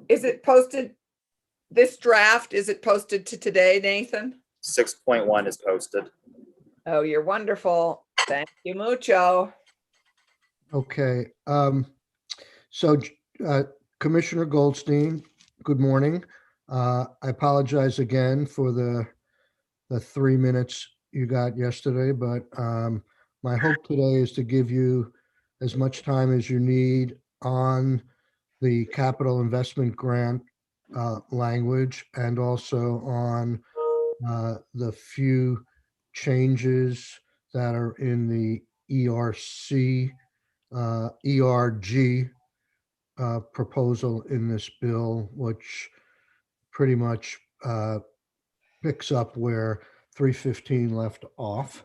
Is it posted, this draft, is it posted to today, Nathan? 6.1 is posted. Oh, you're wonderful. Thank you mucho. Okay. So Commissioner Goldstein, good morning. I apologize again for the 3 minutes you got yesterday, but my hope today is to give you as much time as you need on the capital investment grant language, and also on the few changes that are in the ERG proposal in this bill, which pretty much picks up where 315 left off.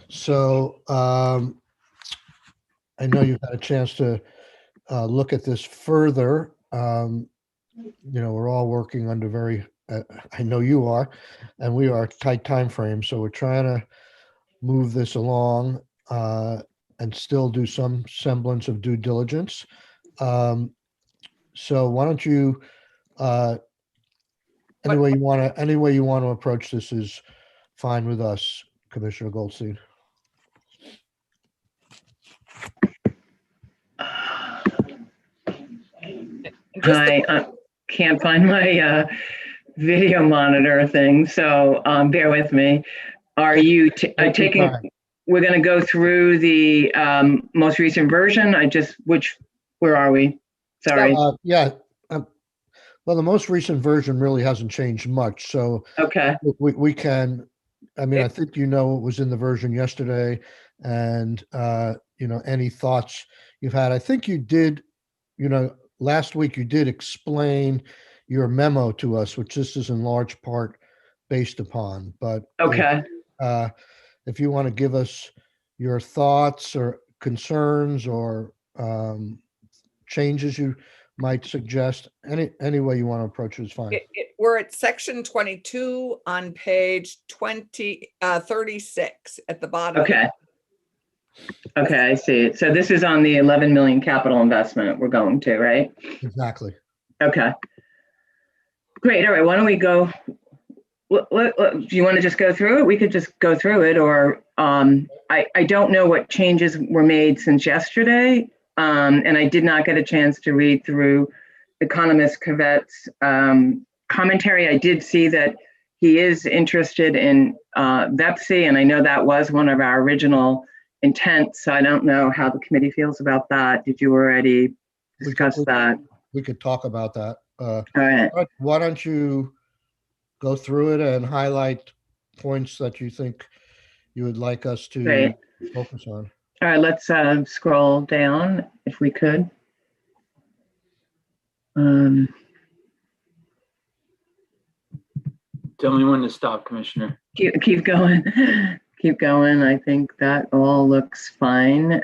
So I know you've had a chance to look at this further. We're all working under very, I know you are, and we are, tight time frames. So we're trying to move this along and still do some semblance of due diligence. So why don't you, any way you want to approach this is fine with us, Commissioner Goldstein. Hi, I can't find my video monitor thing, so bear with me. Are you taking, we're going to go through the most recent version? Where are we? Sorry. Yeah. Well, the most recent version really hasn't changed much. So okay, we can, I mean, I think what was in the version yesterday, and any thoughts you've had. I think you did, last week you did explain your memo to us, which this is in large part based upon. But okay, if you want to give us your thoughts or concerns or changes you might suggest, any way you want to approach it is fine. We're at section 22 on page 36 at the bottom. Okay. Okay, I see it. So this is on the 11 million capital investment we're going to, right? Exactly. Okay. Great. All right. Why don't we go? Do you want to just go through it? We could just go through it, or I don't know what changes were made since yesterday, and I did not get a chance to read through Economist Cavet's commentary. I did see that he is interested in VEPC, and I know that was one of our original intents. So I don't know how the committee feels about that. Did you already discuss that? We could talk about that. All right. Why don't you go through it and highlight points that you think you would like us to Great. focus on? All right, let's scroll down if we could. Tell me when to stop, Commissioner. Keep going. Keep going. I think that all looks fine.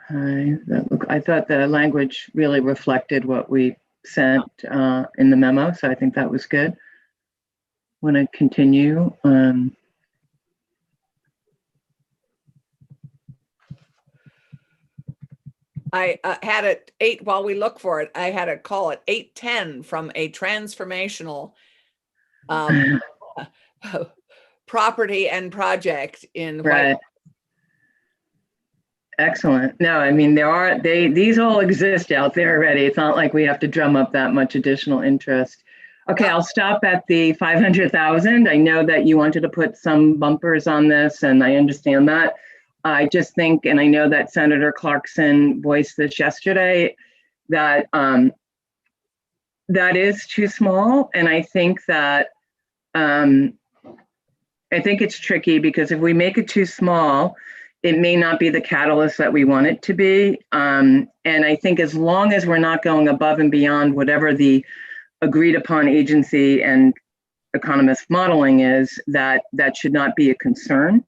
I thought the language really reflected what we sent in the memo, so I think that was good. Want to continue? I had it while we look for it. I had a call at 8:10 from a transformational property and project in right. Excellent. No, I mean, these all exist out there already. It's not like we have to drum up that much additional interest. Okay, I'll stop at the 500,000. I know that you wanted to put some bumpers on this, and I understand that. I just think, and I know that Senator Clarkson voiced this yesterday, that that is too small. And I think that it's tricky, because if we make it too small, it may not be the catalyst that we want it to be. And I think as long as we're not going above and beyond whatever the agreed upon agency and economist modeling is, that should not be a concern.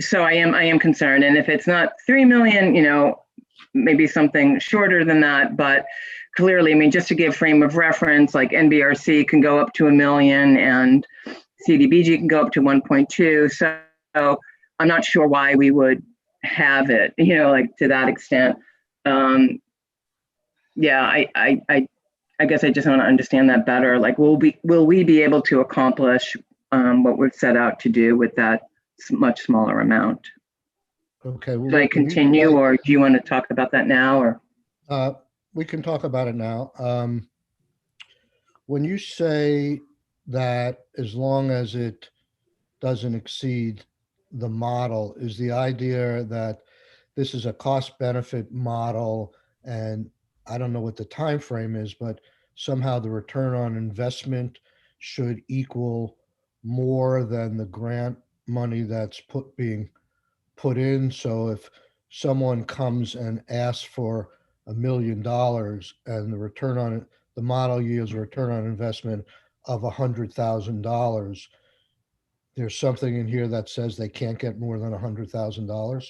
So I am concerned. And if it's not 3 million, maybe something shorter than that, but clearly, I mean, just to give frame of reference, like NBRC can go up to 1 million and CDBG can go up to 1.2. So I'm not sure why we would have it, like to that extent. Yeah, I guess I just want to understand that better. Like, will we be able to accomplish what we've set out to do with that much smaller amount? Okay. well, Do I when you continue, say- or do you want to talk about that now, or? We can talk about it now. When you say that as long as it doesn't exceed the model, is the idea that this is a cost benefit model, and I don't know what the time frame is, but somehow the return on investment should equal more than the grant money that's being put in? So if someone comes and asks for $1 million and the model yields a return on investment of $100,000, there's something in here that says they can't get more than $100,000?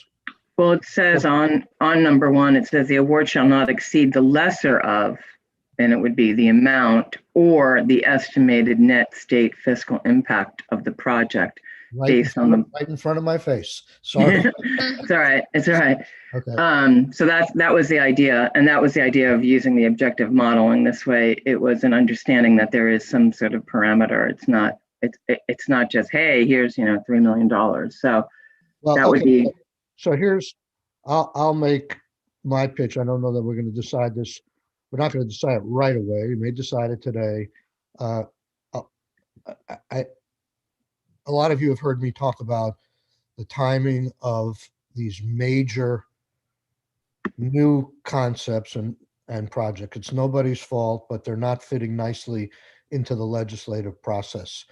Well, it says on number one, it says the award shall not exceed the lesser of, and it would be the amount or the estimated net state fiscal impact of the project based on the. Right in front of my face. Sorry. It's all right. It's all right. Okay. So that was the idea, and that was the idea of using the objective modeling this way. It was an understanding that there is some sort of parameter. It's not just, hey, here's $3 million. So Well, that would be. So I'll make my pitch. I don't know that we're going to decide this. We're not going to decide it right away. We may decide it today. A lot of you have heard me talk about the timing of these major new concepts and projects. It's nobody's fault, but they're not fitting nicely into the legislative process.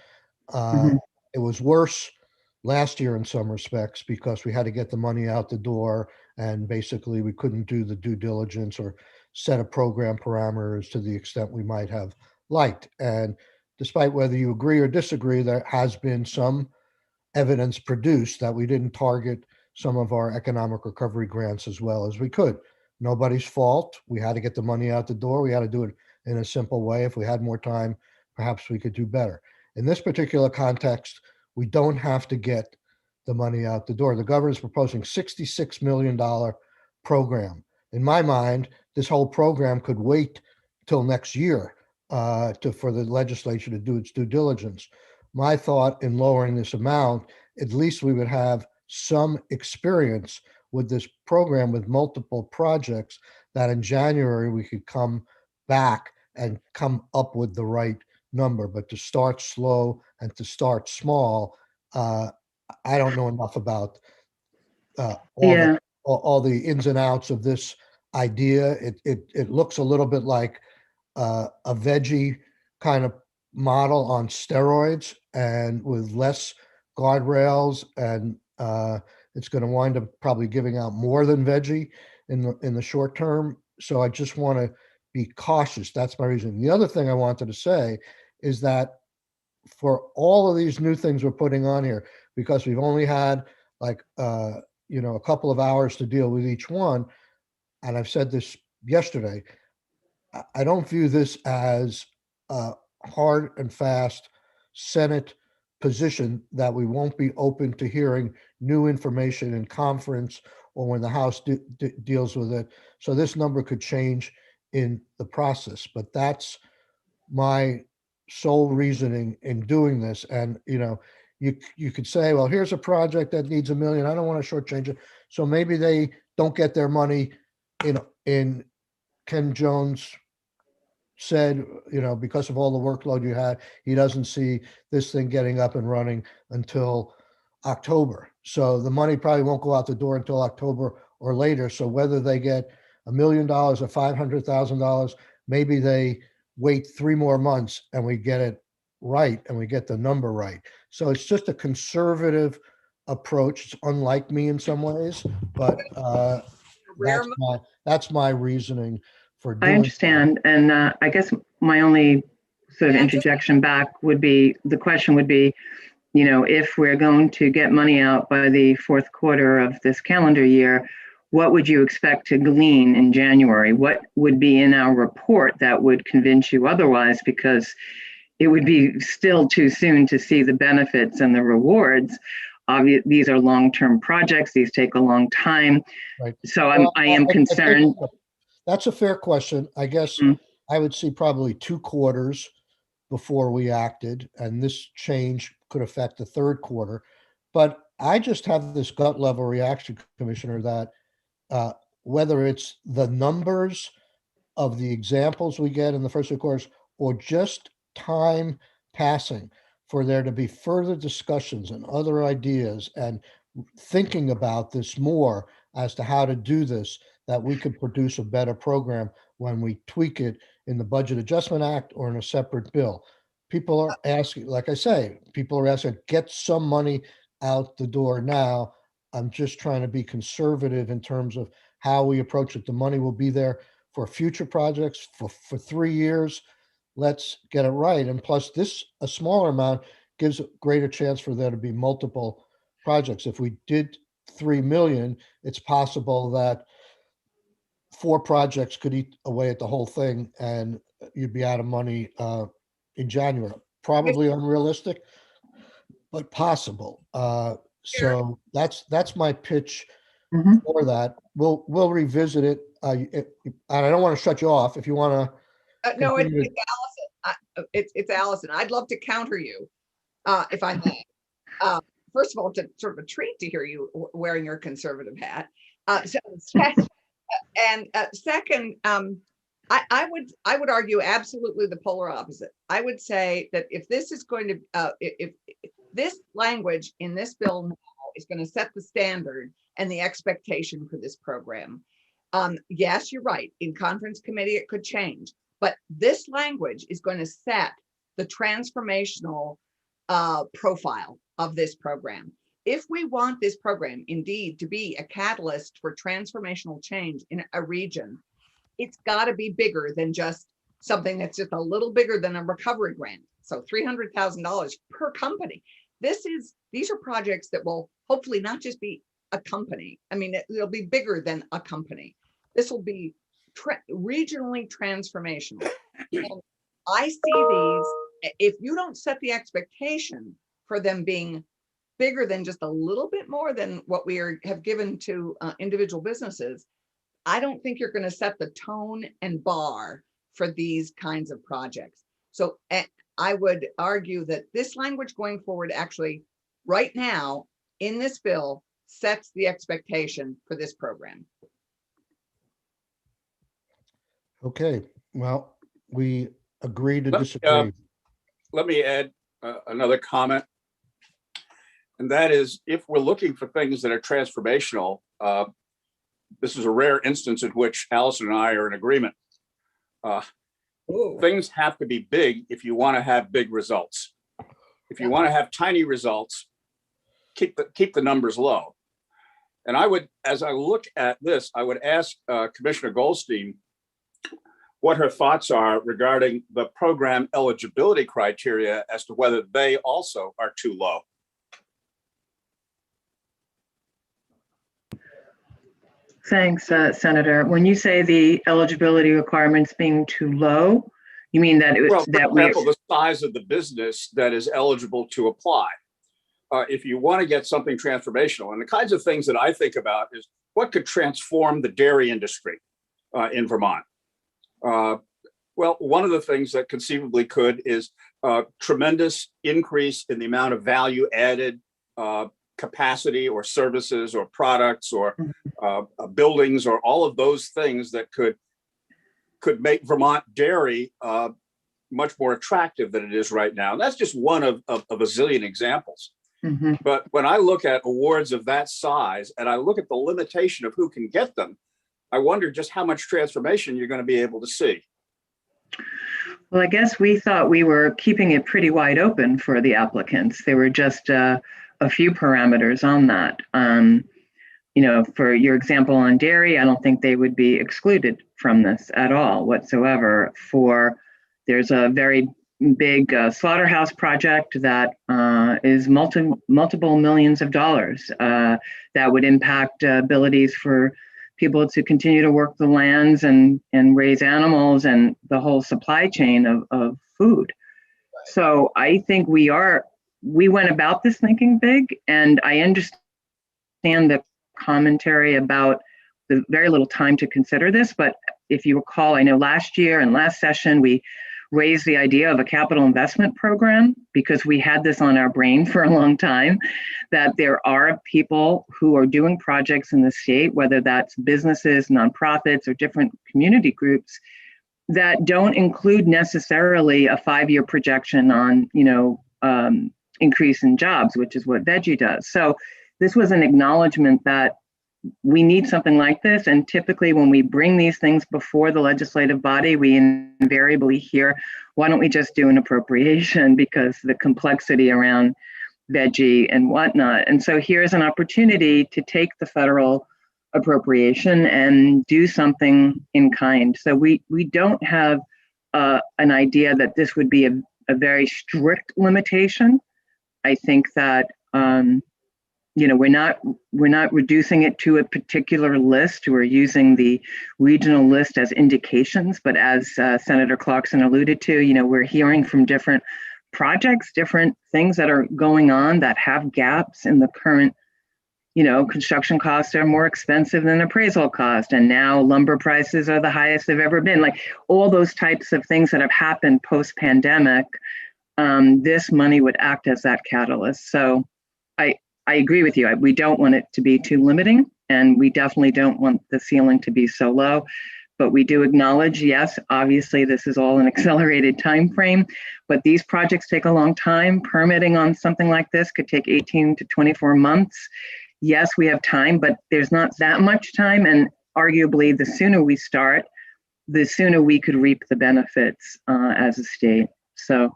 It was worse last year in some respects because we had to get the money out the door, and basically we couldn't do the due diligence or set of program parameters to the extent we might have liked. And despite whether you agree or disagree, there has been some evidence produced that we didn't target some of our economic recovery grants as well as we could. Nobody's fault. We had to get the money out the door. We had to do it in a simple way. If we had more time, perhaps we could do better. In this particular context, we don't have to get the money out the door. The governor's proposing $66 million program. In my mind, this whole program could wait till next year for the legislature to do its due diligence. My thought in lowering this amount, at least we would have some experience with this program with multiple projects, that in January we could come back and come up with the right number. But to start slow and to start small, I don't know enough about all the ins and outs of this idea. It looks a little bit like a veggie kind of model on steroids and with less guardrails, and it's going to wind up probably giving out more than veggie in the short term. So I just want to be cautious. That's my reason. The other thing I wanted to say is that for all of these new things we're putting on here, because we've only had like a couple of hours to deal with each one, and I've said this yesterday, I don't view this as a hard and fast Senate position that we won't be open to hearing new information in conference or when the House deals with it. So this number could change in the process, but that's my sole reasoning in doing this. And you could say, well, here's a project that needs $1 million. I don't want to shortchange it. So maybe they don't get their money. In Ken Jones said, because of all the workload you had, he doesn't see this thing getting up and running until October. So the money probably won't go out the door until October or later. So whether they get $1 million or $500,000, maybe they wait 3 more months and we get it right and we get the number right. So it's just a conservative approach. It's unlike me in some ways, but that's my reasoning for doing. I understand, and I guess my only sort of interjection back would be, the question would be, if we're going to get money out by the fourth quarter of this calendar year, what would you expect to glean in January? What would be in our report that would convince you otherwise? Because it would be still too soon to see the benefits and the rewards. These are long-term projects. These take a long time. Right. So Well, I am I think concerned. that's a fair question. I guess I would see probably 2 quarters before we acted, and this change could affect the 3rd quarter. But I just have this gut level reaction, Commissioner, that whether it's the numbers of the examples we get in the first 2 quarters or just time passing for there to be further discussions and other ideas and thinking about this more as to how to do this, that we could produce a better program when we tweak it in the Budget Adjustment Act or in a separate bill. People are asking, like I say, people are asking, get some money out the door now. I'm just trying to be conservative in terms of how we approach it. The money will be there for future projects for 3 years. Let's get it right. And plus this, a smaller amount gives a greater chance for there to be multiple projects. If we did 3 million, it's possible that 4 projects could eat away at the whole thing and you'd be out of money in January. Probably unrealistic, but possible. So that's my pitch for that. We'll revisit it. And I don't want to shut you off. If you want to, No, it's continue Allison. It's Allison. I'd love to counter you, if I may. First of all, it's sort of a treat to hear you wearing your conservative hat. Second, I would argue absolutely the polar opposite. I would say that if this is going to, if this language in this bill now is going to set the standard and the expectation for this program, yes, you're right. In conference committee, it could change, but this language is going to set the transformational profile of this program. If we want this program indeed to be a catalyst for transformational change in a region, it's got to be bigger than just something that's just a little bigger than a recovery grant. So $300,000 per company. These are projects that will hopefully not just be a company. I mean, it'll be bigger than a company. This will be regionally transformational. And I see these, if you don't set the expectation for them being bigger than just a little bit more than what we have given to individual businesses, I don't think you're going to set the tone and bar for these kinds of projects. So I would argue that this language going forward actually right now in this bill sets the expectation for this program. okay. Well, we agree to disagree. Let me add another comment. And that is, if we're looking for things that are transformational, this is a rare instance in which Allison and I are in agreement. Things have to be big if you want to have big results. If you want to have tiny results, keep the numbers low. And I would, as I look at this, I would ask Commissioner Goldstein what her thoughts are regarding the program eligibility criteria as to whether they also are too low. Thanks, Senator. When you say the eligibility requirements being too low, you mean that For example, the size of the business that is eligible to apply. If you want to get something transformational, and the kinds of things that I think about is what could transform the dairy industry in Vermont. Well, one of the things that conceivably could is a tremendous increase in the amount of value added capacity or services or products or buildings or all of those things that could make Vermont dairy much more attractive than it is right now. And that's just one of a zillion examples. But when I look at awards of that size and I look at the limitation of who can get them, I wonder just how much transformation you're going to be able to see. Well, I guess we thought we were keeping it pretty wide open for the applicants. There were just a few parameters on that. For your example on dairy, I don't think they would be excluded from this at all whatsoever. There's a very big slaughterhouse project that is multiple millions of dollars that would impact abilities for people to continue to work the lands and raise animals and the whole supply chain of food. So I think we are we went about this thinking big, and I understand the commentary about the very little time to consider this, but if you recall, I know last year and last session, we raised the idea of a capital investment program because we had this on our brain for a long time, that there are people who are doing projects in the state, whether that's businesses, nonprofits, or different community groups, that don't include necessarily a 5-year projection on, increase in jobs, which is what Veggie does. So this was an acknowledgement that we need something like this. And typically when we bring these things before the legislative body, we invariably hear, why don't we just do an appropriation, because the complexity around Veggie and whatnot. And so here's an opportunity to take the federal appropriation and do something in kind. So we don't have an idea that this would be a very strict limitation. I think that we're not reducing it to a particular list. We're using the regional list as indications, but as Senator Clarkson alluded to, we're hearing from different projects, different things that are going on that have gaps in the current, construction costs are more expensive than appraisal cost. And now lumber prices are the highest they've ever been. Like all those types of things that have happened post-pandemic, this money would act as that catalyst. So I agree with you. We don't want it to be too limiting, and we definitely don't want the ceiling to be so low. But we do acknowledge, yes, obviously this is all an accelerated time frame, but these projects take a long time. Permitting on something like this could take 18 to 24 months. Yes, we have time, but there's not that much time. And arguably, the sooner we start, the sooner we could reap the benefits as a state. So.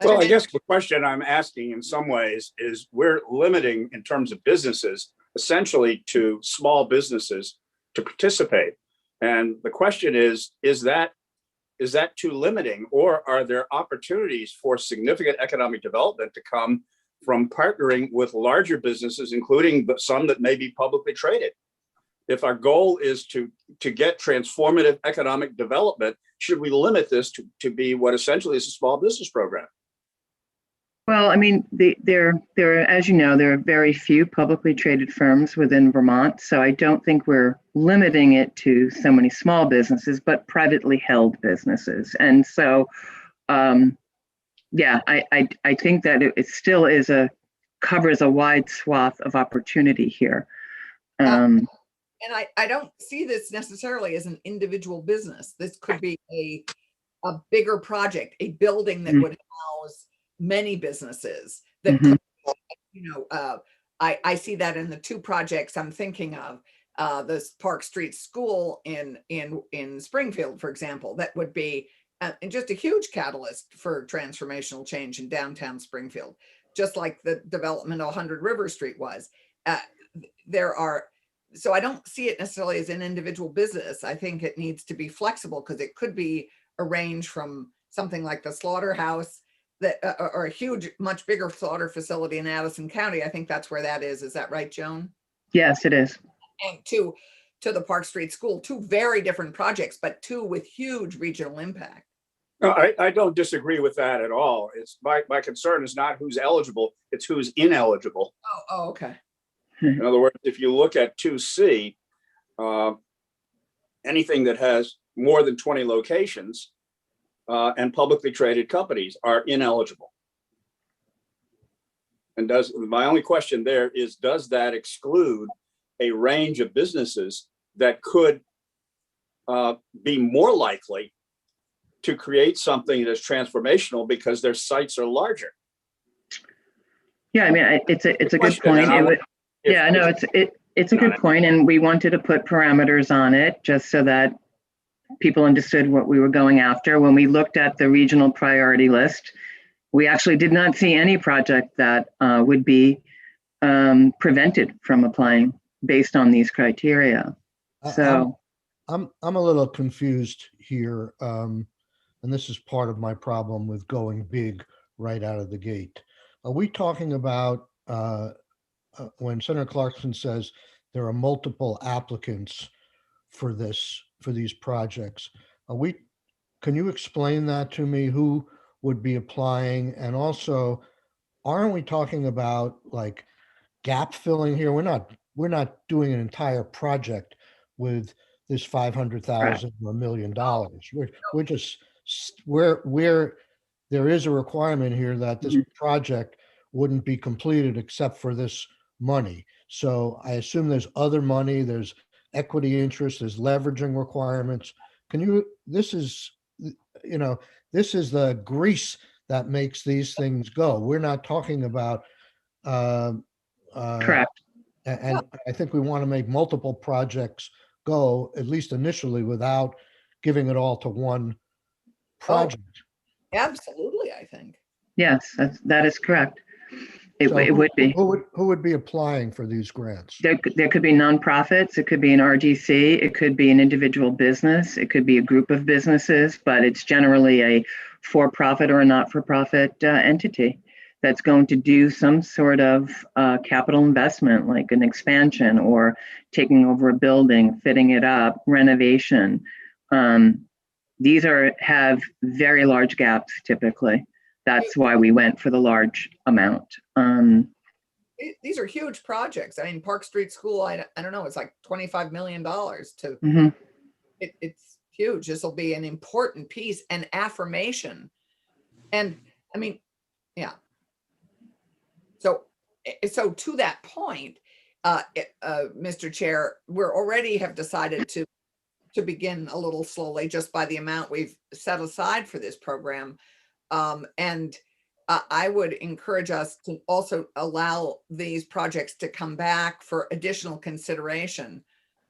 Well, I guess the question I'm asking in some ways is we're limiting in terms of businesses essentially to small businesses to participate. And the question is that too limiting, or are there opportunities for significant economic development to come from partnering with larger businesses, including some that may be publicly traded? If our goal is to get transformative economic development, should we limit this to be what essentially is a small business program? Well, I mean, there are, as you know, there are very few publicly traded firms within Vermont. So I don't think we're limiting it to so many small businesses, but privately held businesses. And so, I think that it still covers a wide swath of opportunity here. And I don't see this necessarily as an individual business. This could be a bigger project, a building that would house many businesses that could, I see that in the two projects I'm thinking of, this Park Street School in Springfield, for example, that would be just a huge catalyst for transformational change in downtown Springfield, just like the development of 100 River Street was. So I don't see it necessarily as an individual business. I think it needs to be flexible because it could be arranged from something like the slaughterhouse or a huge, much bigger slaughter facility in Addison County. I think that's where that is. Is that right, Joan? Yes, it is. And to the Park Street School, two very different projects, but two with huge regional impact. No, I don't disagree with that at all. It's my concern is not who's eligible, it's who's ineligible. Oh, okay. In other words, if you look at 2C, anything that has more than 20 locations and publicly traded companies are ineligible. And my only question there is, does that exclude a range of businesses that could be more likely to create something that's transformational because their sites are larger? Yeah, I mean, it's a good point. It's a good point, and we wanted to put parameters on it just so that people understood what we were going after. When we looked at the regional priority list, we actually did not see any project that would be prevented from applying based on these criteria. So I'm a little confused here, and this is part of my problem with going big right out of the gate. Are we talking about when Senator Clarkson says there are multiple applicants for these projects? Can you explain that to me? Who would be applying? And also, aren't we talking about like gap filling here? We're not doing an entire project with this 500,000 or $1 million. We're just, we're, there is a requirement here that this project wouldn't be completed except for this money. So I assume there's other money, there's equity interest, there's leveraging requirements. This is, this is the grease that makes these things go. We're not talking about, uh, Correct. and I think we want to make multiple projects go, at least initially, without giving it all to one project. Absolutely, I think. Yes, that is correct. It So it would be. Who would be applying for these grants? There could be nonprofits, it could be an RDC, it could be an individual business, it could be a group of businesses, but it's generally a for-profit or a not-for-profit entity that's going to do some sort of capital investment, like an expansion or taking over a building, fitting it up, renovation. These have very large gaps typically. That's why we went for the large amount. These are huge projects. I mean, Park Street School, I don't know, it's like $25 million to, Mhm. it's huge. This will be an important piece and affirmation. And I mean, yeah. So to that point, Mr. Chair, we're already have decided to begin a little slowly just by the amount we've set aside for this program. And I would encourage us to also allow these projects to come back for additional consideration.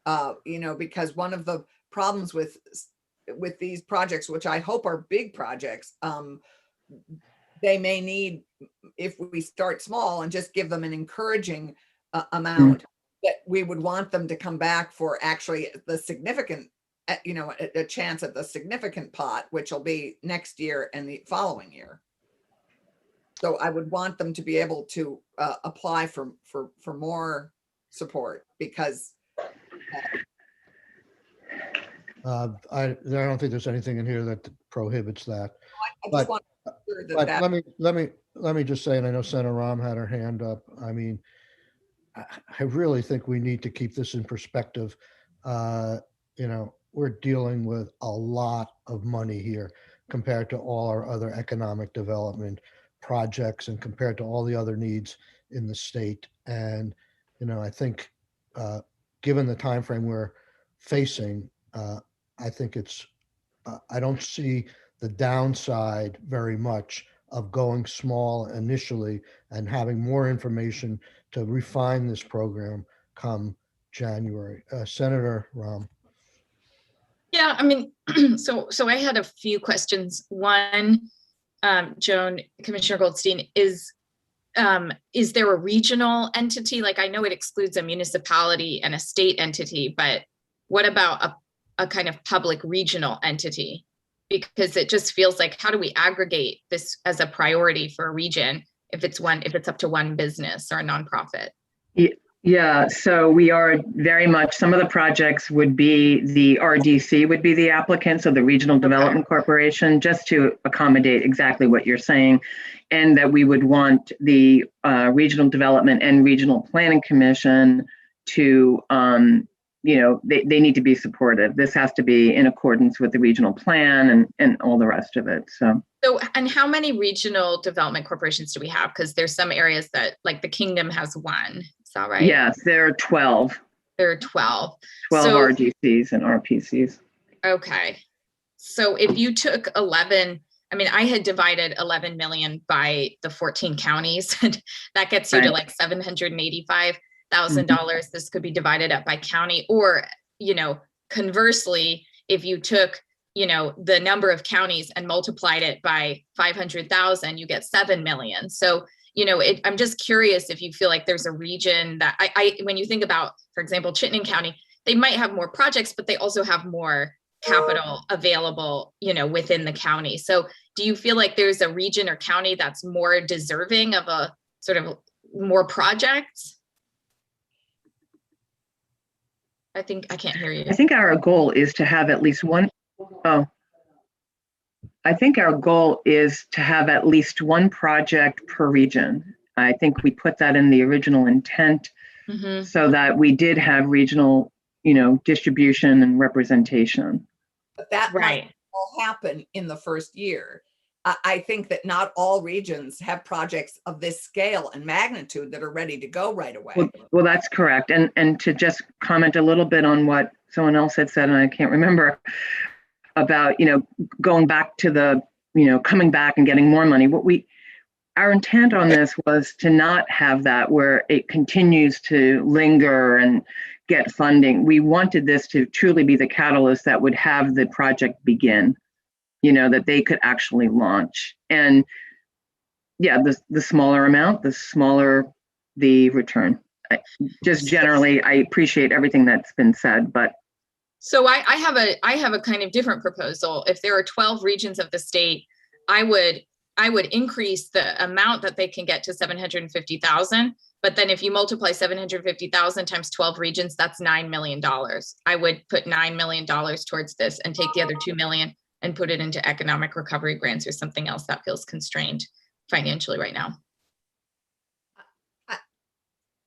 Because one of the problems with these projects, which I hope are big projects, they may need, if we start small and just give them an encouraging amount, that we would want them to come back for actually the significant, a chance at the significant pot, which will be next year and the following year. So I would want them to be able to apply for more support, because I don't think there's anything in here that prohibits that. I But- just want to make sure But that let me just say, and I know Senator Ram had her hand up. I mean, I really think we need to keep this in perspective. We're dealing with a lot of money here compared to all our other economic development projects and compared to all the other needs in the state. And, I think, given the time frame we're facing, I think I don't see the downside very much of going small initially and having more information to refine this program come January. Senator Ram. Yeah, I mean, so I had a few questions. One, Joan, Commissioner Goldstein, is there a regional entity? Like, I know it excludes a municipality and a state entity, but what about a kind of public regional entity? Because it just feels like, how do we aggregate this as a priority for a region if it's up to one business or a nonprofit? Yeah, so we are very much, some of the projects would be the RDC would be the applicant, so the Regional Development Corporation, just to accommodate exactly what you're saying. And that we would want the Regional Development and Regional Planning Commission to, they need to be supportive. This has to be in accordance with the regional plan and all the rest of it, so. And how many regional development corporations do we have? Because there's some areas that, like the Kingdom has one. Is that right? Yes, there are 12. There are 12. 12 RDCs and RPCs. Okay. So if you took 11, I mean, I had divided 11 million by the 14 counties. That gets you to like $785,000. This could be divided up by county, or, conversely, if you took, the number of counties and multiplied it by 500,000, you get 7 million. So, I'm just curious if you feel like there's a region that when you think about, for example, Chittenden County, they might have more projects, but they also have more capital available, within the county. So do you feel like there's a region or county that's more deserving of a sort of more projects? I think I can't hear you. I think our goal is to have at least one. Oh, I think our goal is to have at least one project per region. I think we put that in the original intent Mhm. so that we did have regional, distribution and representation. But that might Right. all happen in the first year. I think that not all regions have projects of this scale and magnitude that are ready to go right away. Well, that's correct. And to just comment a little bit on what someone else had said, and I can't remember, about, going back to the, coming back and getting more money. Our intent on this was to not have that where it continues to linger and get funding. We wanted this to truly be the catalyst that would have the project begin, that they could actually launch. And yeah, the smaller amount, the smaller the return. Just generally, I appreciate everything that's been said, but So I have a kind of different proposal. If there are 12 regions of the state, I would increase the amount that they can get to 750,000. But then if you multiply 750,000 times 12 regions, that's $9 million. I would put $9 million towards this and take the other 2 million and put it into economic recovery grants or something else that feels constrained financially right now.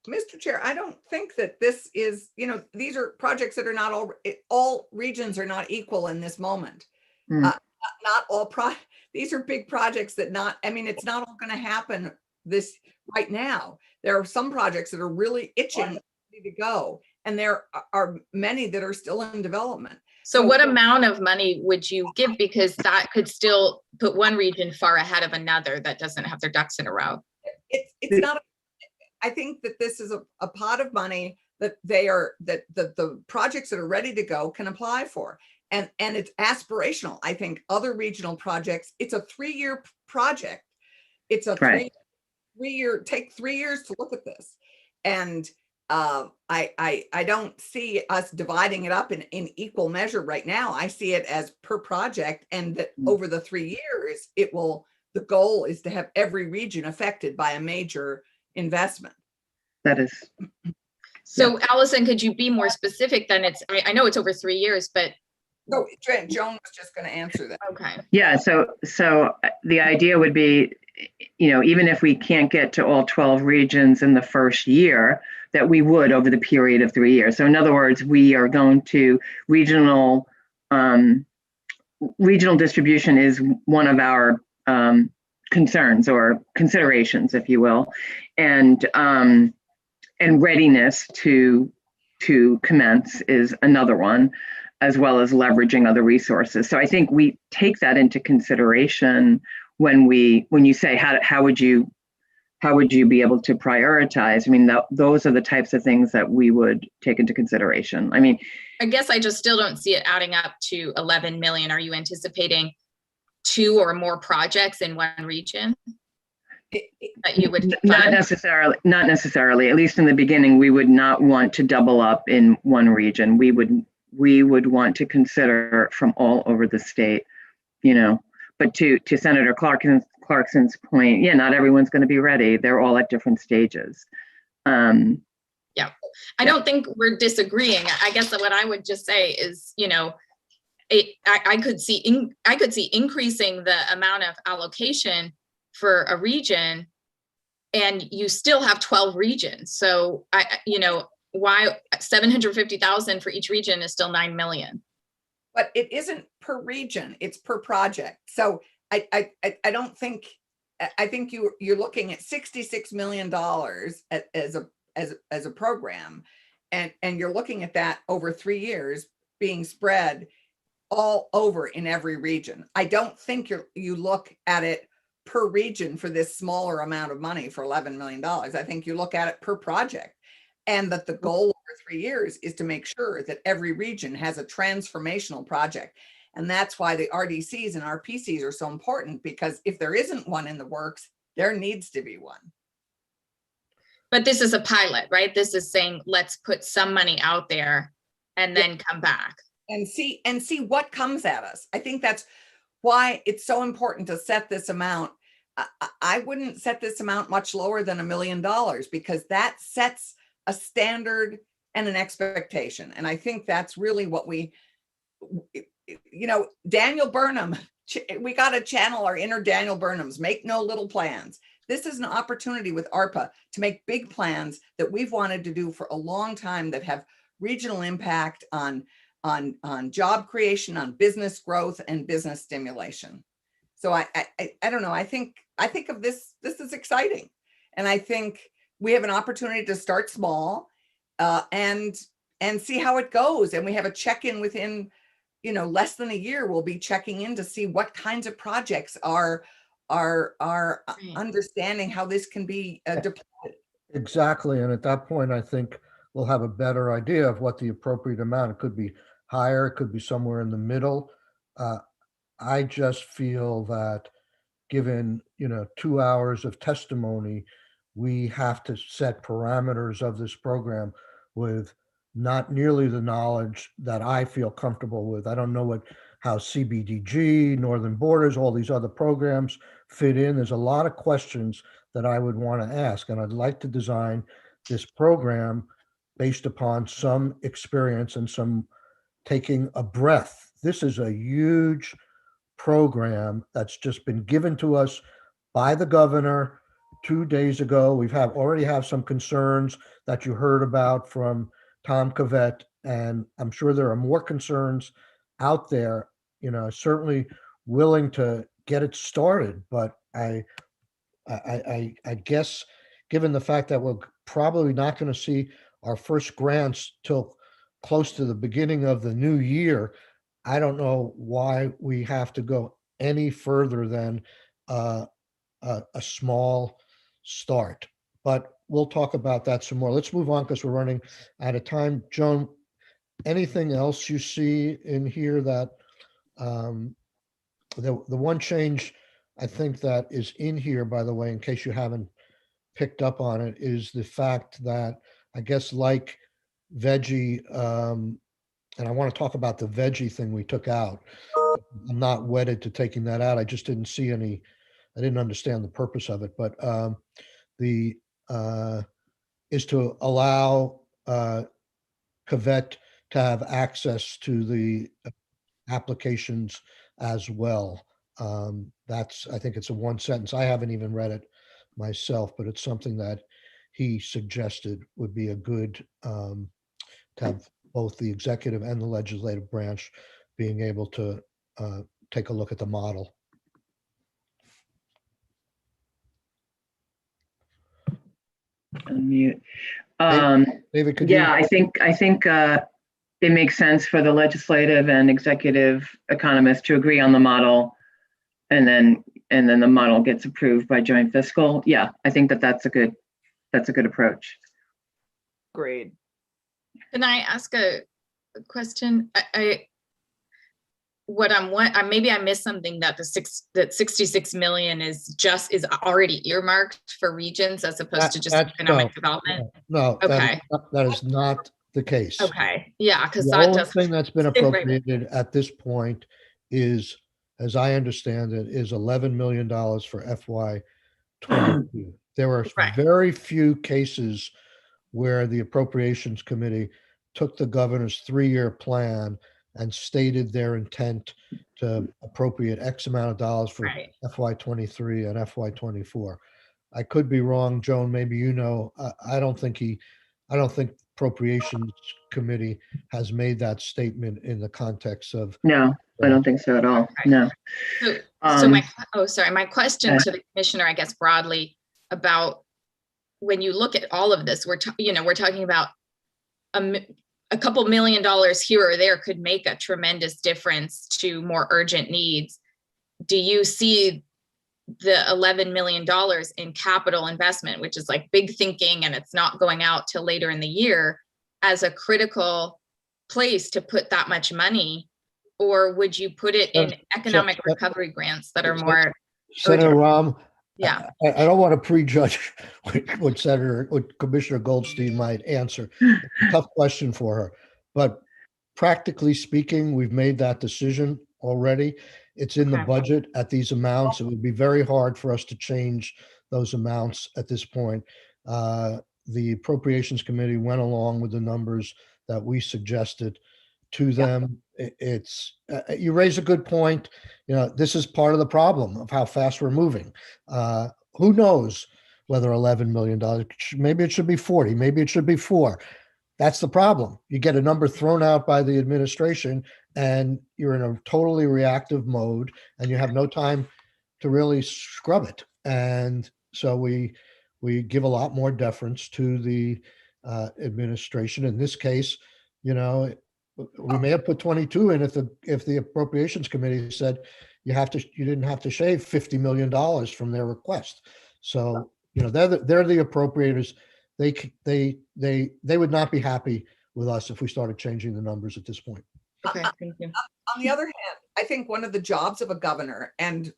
Mr. Chair, I don't think that this is, these are projects that are not all regions are not equal in this moment. Not all these are big projects that it's not all going to happen this right now. There are some projects that are really itching ready to go, and there are many that are still in development. So what amount of money would you give? Because that could still put one region far ahead of another that doesn't have their ducks in a row. It's not. I think that this is a pot of money that the projects that are ready to go can apply for. And it's aspirational. I think other regional projects, it's a 3-year project. It's a take 3 years to look at this. And I don't see us dividing it up in equal measure right now. I see it as per project, and that over the 3 years, the goal is to have every region affected by a major investment. that is. So Allison, could you be more specific then? I know it's over 3 years, but. So Joan was just going to answer that. Okay. Yeah, so the idea would be, even if we can't get to all 12 regions in the first year, that we would over the period of 3 years. So in other words, we are going to regional distribution is one of our concerns or considerations, if you will, and readiness to commence is another one, as well as leveraging other resources. So I think we take that into consideration when you say how would you be able to prioritize? I mean, those are the types of things that we would take into consideration. I mean, I guess I just still don't see it adding up to 11 million. Are you anticipating 2 or more projects in one region that you would not fund? necessarily, at least in the beginning, we would not want to double up in one region. We would want to consider from all over the state, but to Senator Clarkson's point, not everyone's going to be ready. They're all at different stages. I don't think we're disagreeing. I guess that what I would just say is, I could see increasing the amount of allocation for a region, and you still have 12 regions. So why 750,000 for each region is still 9 million. But it isn't per region, it's per project. So I don't think, I think you're looking at $66 million as a program, and you're looking at that over 3 years being spread all over in every region. I don't think you look at it per region for this smaller amount of money for $11 million. I think you look at it per project, and that the goal over 3 years is to make sure that every region has a transformational project. And that's why the RDCs and RPCs are so important, because if there isn't one in the works, there needs to be one. But this is a pilot, right? This is saying, let's put some money out there and then come back. And see what comes at us. I think that's why it's so important to set this amount. I wouldn't set this amount much lower than $1 million, because that sets a standard and an expectation. And I think that's really what Daniel Burnham we got to channel our inner Daniel Burnhams, make no little plans. This is an opportunity with ARPA to make big plans that we've wanted to do for a long time that have regional impact on job creation, on business growth and business stimulation. So I don't know. I think of this is exciting. And I think we have an opportunity to start small and see how it goes. And we have a check-in within, less than a year. We'll be checking in to see what kinds of projects are understanding how this can be deployed. Exactly. And at that point, I think we'll have a better idea of what the appropriate amount. It could be higher, it could be somewhere in the middle. I just feel that given, 2 hours of testimony, we have to set parameters of this program with not nearly the knowledge that I feel comfortable with. I don't know how CBDG, Northern Borders, all these other programs fit in. There's a lot of questions that I would want to ask, and I'd like to design this program based upon some experience and some taking a breath. This is a huge program that's just been given to us by the governor 2 days ago. Already have some concerns that you heard about from Tom Cavett, and I'm sure there are more concerns out there. Certainly willing to get it started, but I guess given the fact that we're probably not going to see our first grants till close to the beginning of the new year, I don't know why we have to go any further than a small start. But we'll talk about that some more. Let's move on because we're running out of time. Joan, anything else you see in here that the one change I think that is in here, by the way, in case you haven't picked up on it, is the fact that I guess like veggie, and I want to talk about the veggie thing we took out. I'm not wedded to taking that out. I just didn't see I didn't understand the purpose of it, but the is to allow Cavett to have access to the applications as well. I think it's a one sentence. I haven't even read it myself, but it's something that he suggested would be a good to have both the executive and the legislative branch being able to take a look at the model. Unmute. David, could Yeah, you? I think it makes sense for the legislative and executive economists to agree on the model, and then the model gets approved by joint fiscal. Yeah, I think that's a good approach. Agreed. Can I ask a question? Maybe I missed something that that 66 million is already earmarked for regions as opposed to just economic development. No, Okay. that is not the case. Okay. Yeah, because The that only doesn't. thing that's been appropriated at this point is, as I understand it, is $11 million for FY22. There are Right. very few cases where the Appropriations Committee took the governor's 3-year plan and stated their intent to appropriate X amount of dollars for Right. FY23 and FY24. I could be wrong, Joan, maybe I don't think Appropriations Committee has made that statement in the context of. No, I don't think so at all. No. So my question to the commissioner, I guess broadly, about when you look at all of this, we're talking about a couple $1 million here or there could make a tremendous difference to more urgent needs. Do you see the $11 million in capital investment, which is like big thinking and it's not going out till later in the year, as a critical place to put that much money? Or would you put it in economic recovery grants that are more Senator Rahm? Yeah. I don't want to prejudge what Commissioner Goldstein might answer. It's a tough question for her, but practically speaking, we've made that decision already. It's in the budget at these amounts. It would be very hard for us to change those amounts at this point. The Appropriations Committee went along with the numbers that we suggested. to them. It's you raise a good point. You know, this is part of the problem of how fast we're moving. Who knows whether $11 million, maybe it should be 40, maybe it should be 4. That's the problem. You get a number thrown out by the administration and you're in a totally reactive mode and you have no time to really scrub it. And so we give a lot more deference to the administration. In this case, you know, we may have put 22 in if the Appropriations Committee said you didn't have to shave $50 million from their request. So, you know, they're the appropriators. They would not be happy with us if we started changing the numbers at this point. Okay, thank you. On the other hand, I think one of the jobs of a governor and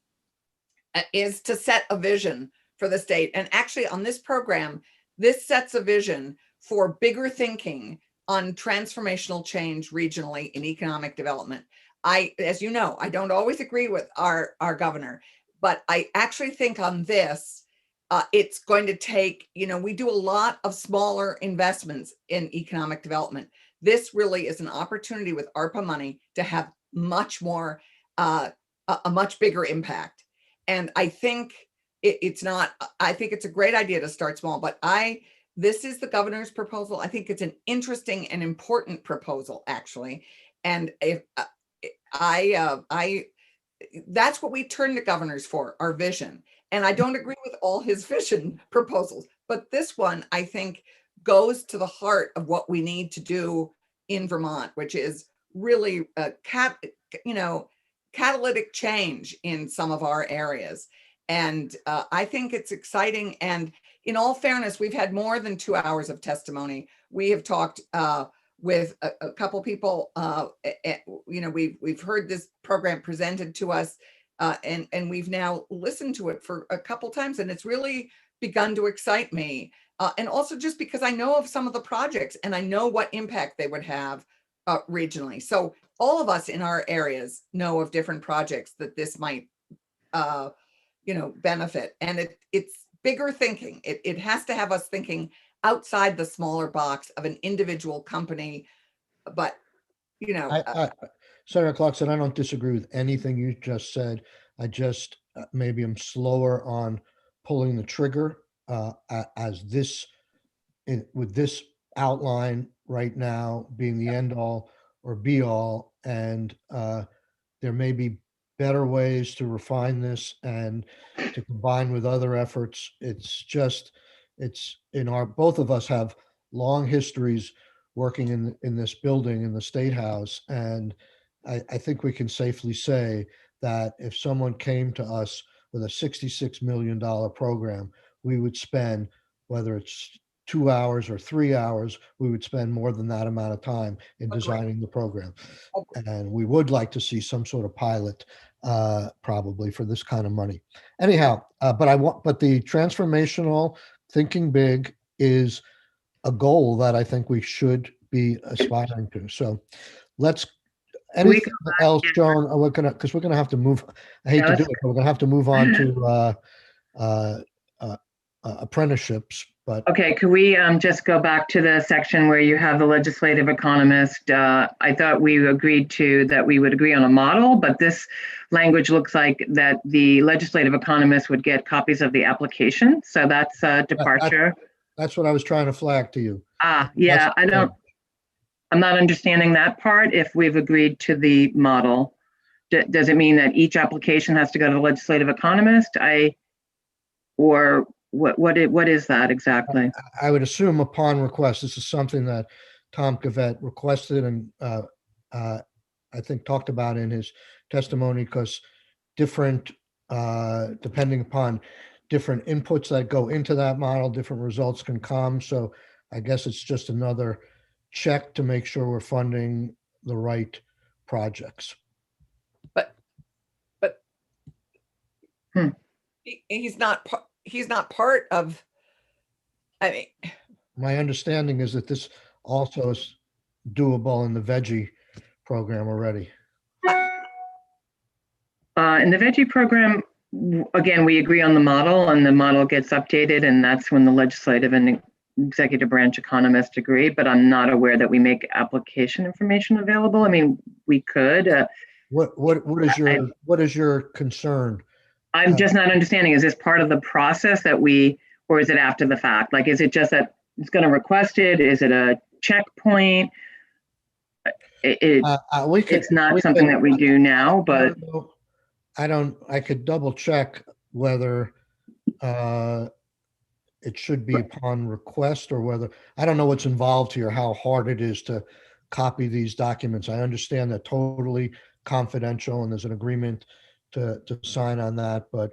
is to set a vision for the state. And actually on this program, this sets a vision for bigger thinking on transformational change regionally in economic development. As you know, I don't always agree with our governor, but I actually think on this, it's going to take, you know, we do a lot of smaller investments in economic development. This really is an opportunity with ARPA money to have much more, a much bigger impact. And I think I think it's a great idea to start small, but this is the governor's proposal. I think it's an interesting and important proposal, actually. And if that's what we turn to governors for, our vision. And I don't agree with all his vision proposals, but this one, I think, goes to the heart of what we need to do in Vermont, which is really catalytic change in some of our areas. And I think it's exciting. And in all fairness, we've had more than 2 hours of testimony. We have talked with a couple people. You know, we've heard this program presented to us, and we've now listened to it for a couple times, and it's really begun to excite me. And also just because I know of some of the projects and I know what impact they would have regionally. So all of us in our areas know of different projects that this might, benefit. And it's bigger thinking. It has to have us thinking outside the smaller box of an individual company. But, Senator Clarkson, I don't disagree with anything you just said. I just maybe I'm slower on pulling the trigger with this outline right now being the end all or be all. And there may be better ways to refine this and to combine with other efforts. Both of us have long histories working in this building in the State House. And I think we can safely say that if someone came to us with a $66 million program, we would spend, whether it's 2 hours or 3 hours, we would spend more than that amount of time in designing the program. And we would like to see some sort of pilot probably for this kind of money. Anyhow, but the transformational thinking big is a goal that I think we should be aspiring to. So anything else, Joan? We're gonna have to move. I hate to do it, but we're gonna have to move on to apprenticeships. But okay, could we just go back to the section where you have the legislative economist? I thought we agreed that we would agree on a model, but this language looks like that the legislative economist would get copies of the application. So that's a departure. That's what I was trying to flag to you. Yeah, I'm not understanding that part. If we've agreed to the model, does it mean that each application has to go to the legislative economist? Or what is that exactly? I would assume upon request. This is something that Tom Cavett requested and I think talked about in his testimony, because different, depending upon different inputs that go into that model, different results can come. So I guess it's just another check to make sure we're funding the right projects. But he's not part of, my understanding is that this also is doable in the veggie program already. In the veggie program, again, we agree on the model and the model gets updated, and that's when the legislative and executive branch economist agree, but I'm not aware that we make application information available. I mean, we could. What is your concern? I'm just not understanding, is this part of the process that or is it after the fact? Like, is it just that it's going to request it? Is it a checkpoint? It's not something that we do now, but I could double check whether it should be upon request or whether, I don't know what's involved here, how hard it is to copy these documents. I understand they're totally confidential and there's an agreement to sign on that. But,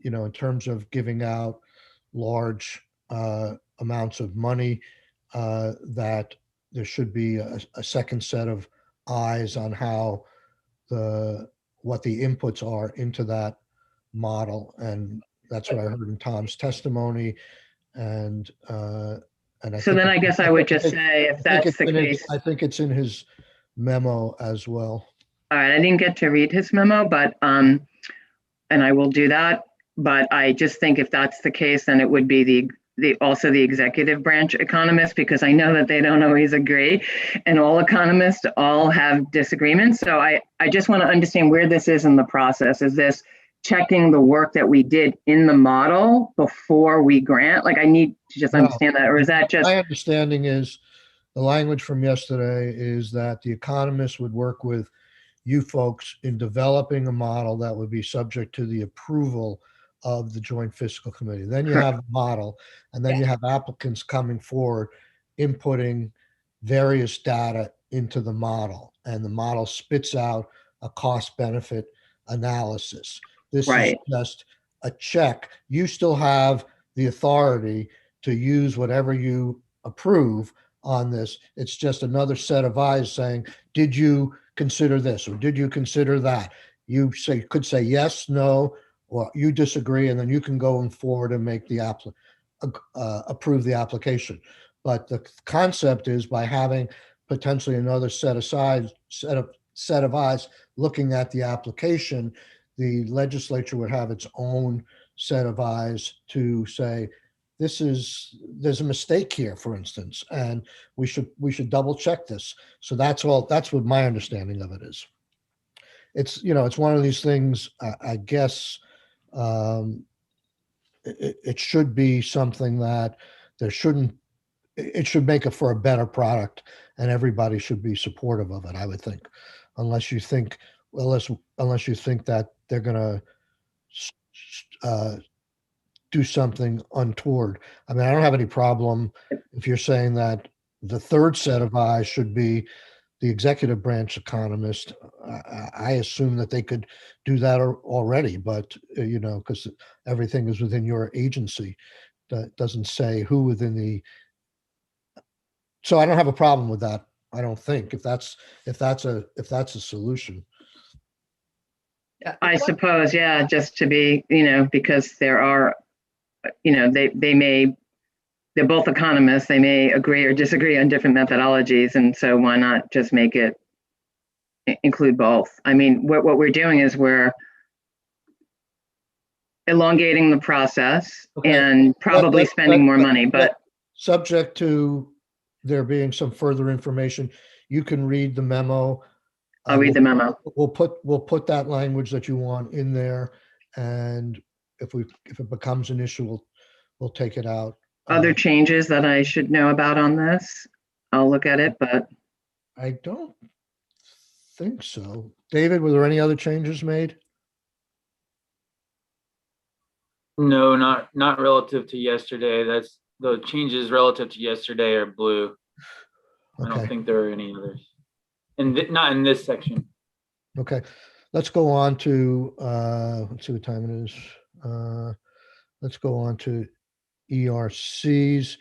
in terms of giving out large amounts of money, that there should be a second set of eyes on how what the inputs are into that model. And that's what I heard in Tom's testimony. And I guess I would just say, if that's the case. I think it's in his memo as well. All right, I didn't get to read his memo, but, and I will do that. But I just think if that's the case, then it would be also the executive branch economists, because I know that they don't always agree, and all economists all have disagreements. So I just want to understand where this is in the process. Is this checking the work that we did in the model before we grant? Like, I need to just understand that, or is that just? My understanding is the language from yesterday is that the economists would work with you folks in developing a model that would be subject to the approval of the Joint Fiscal Committee. Then you have the model, and then you have applicants coming forward, inputting various data into the model, and the model spits out a cost benefit analysis. This is just a check. You still have the authority to use whatever you approve on this. It's just another set of eyes saying, did you consider this or did you consider that? You could say yes, no, or you disagree, and then you can go forward and make the approve the application. But the concept is, by having potentially another set of eyes looking at the application, the legislature would have its own set of eyes to say, there's a mistake here, for instance, and we should double check this. So that's what my understanding of it is. It's one of these things, I guess. It should be something that it should make it for a better product, and everybody should be supportive of it, I would think, unless you think that they're going to do something untoward. I mean, I don't have any problem if you're saying that the third set of eyes should be the executive branch economist. I assume that they could do that already, but because everything is within your agency, that doesn't say who within the. So I don't have a problem with that. I don't think if that's a solution. I suppose, just to be, because there are, they're both economists, they may agree or disagree on different methodologies. And so why not just make it include both? I mean, what we're doing is we're elongating the process and probably spending more money, but subject to there being some further information, you can read the memo. I'll read the memo. We'll put that language that you want in there, and if it becomes an issue, we'll take it out. Other changes that I should know about on this, I'll look at it, but I don't think so. David, were there any other changes made? No, not relative to yesterday. That's the changes relative to yesterday are blue. I don't think there are any others. And not in this section. Okay, let's go on to, let's see what time it is. Let's go on to ERCs.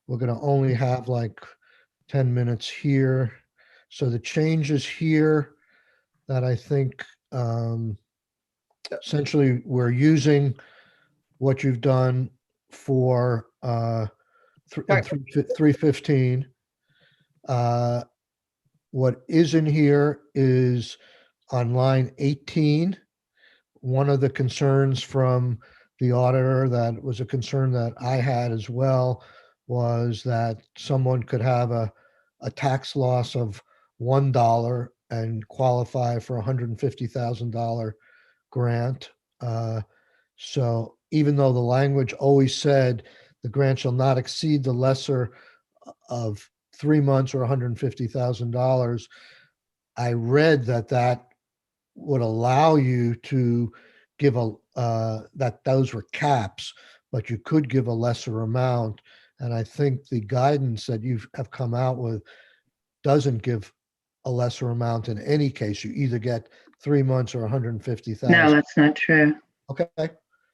We're going to only have like 10 minutes here. So the changes here that I think essentially we're using what you've done for 315. What is in here is on line 18. One of the concerns from the auditor that was a concern that I had as well was that someone could have a tax loss of $1 and qualify for a $150,000 grant. So even though the language always said the grant shall not exceed the lesser of 3 months or $150,000, I read that would allow you to give that those were caps, but you could give a lesser amount. And I think the guidance that you have come out with doesn't give a lesser amount in any case. You either get 3 months or 150,000. No, that's not true. Okay,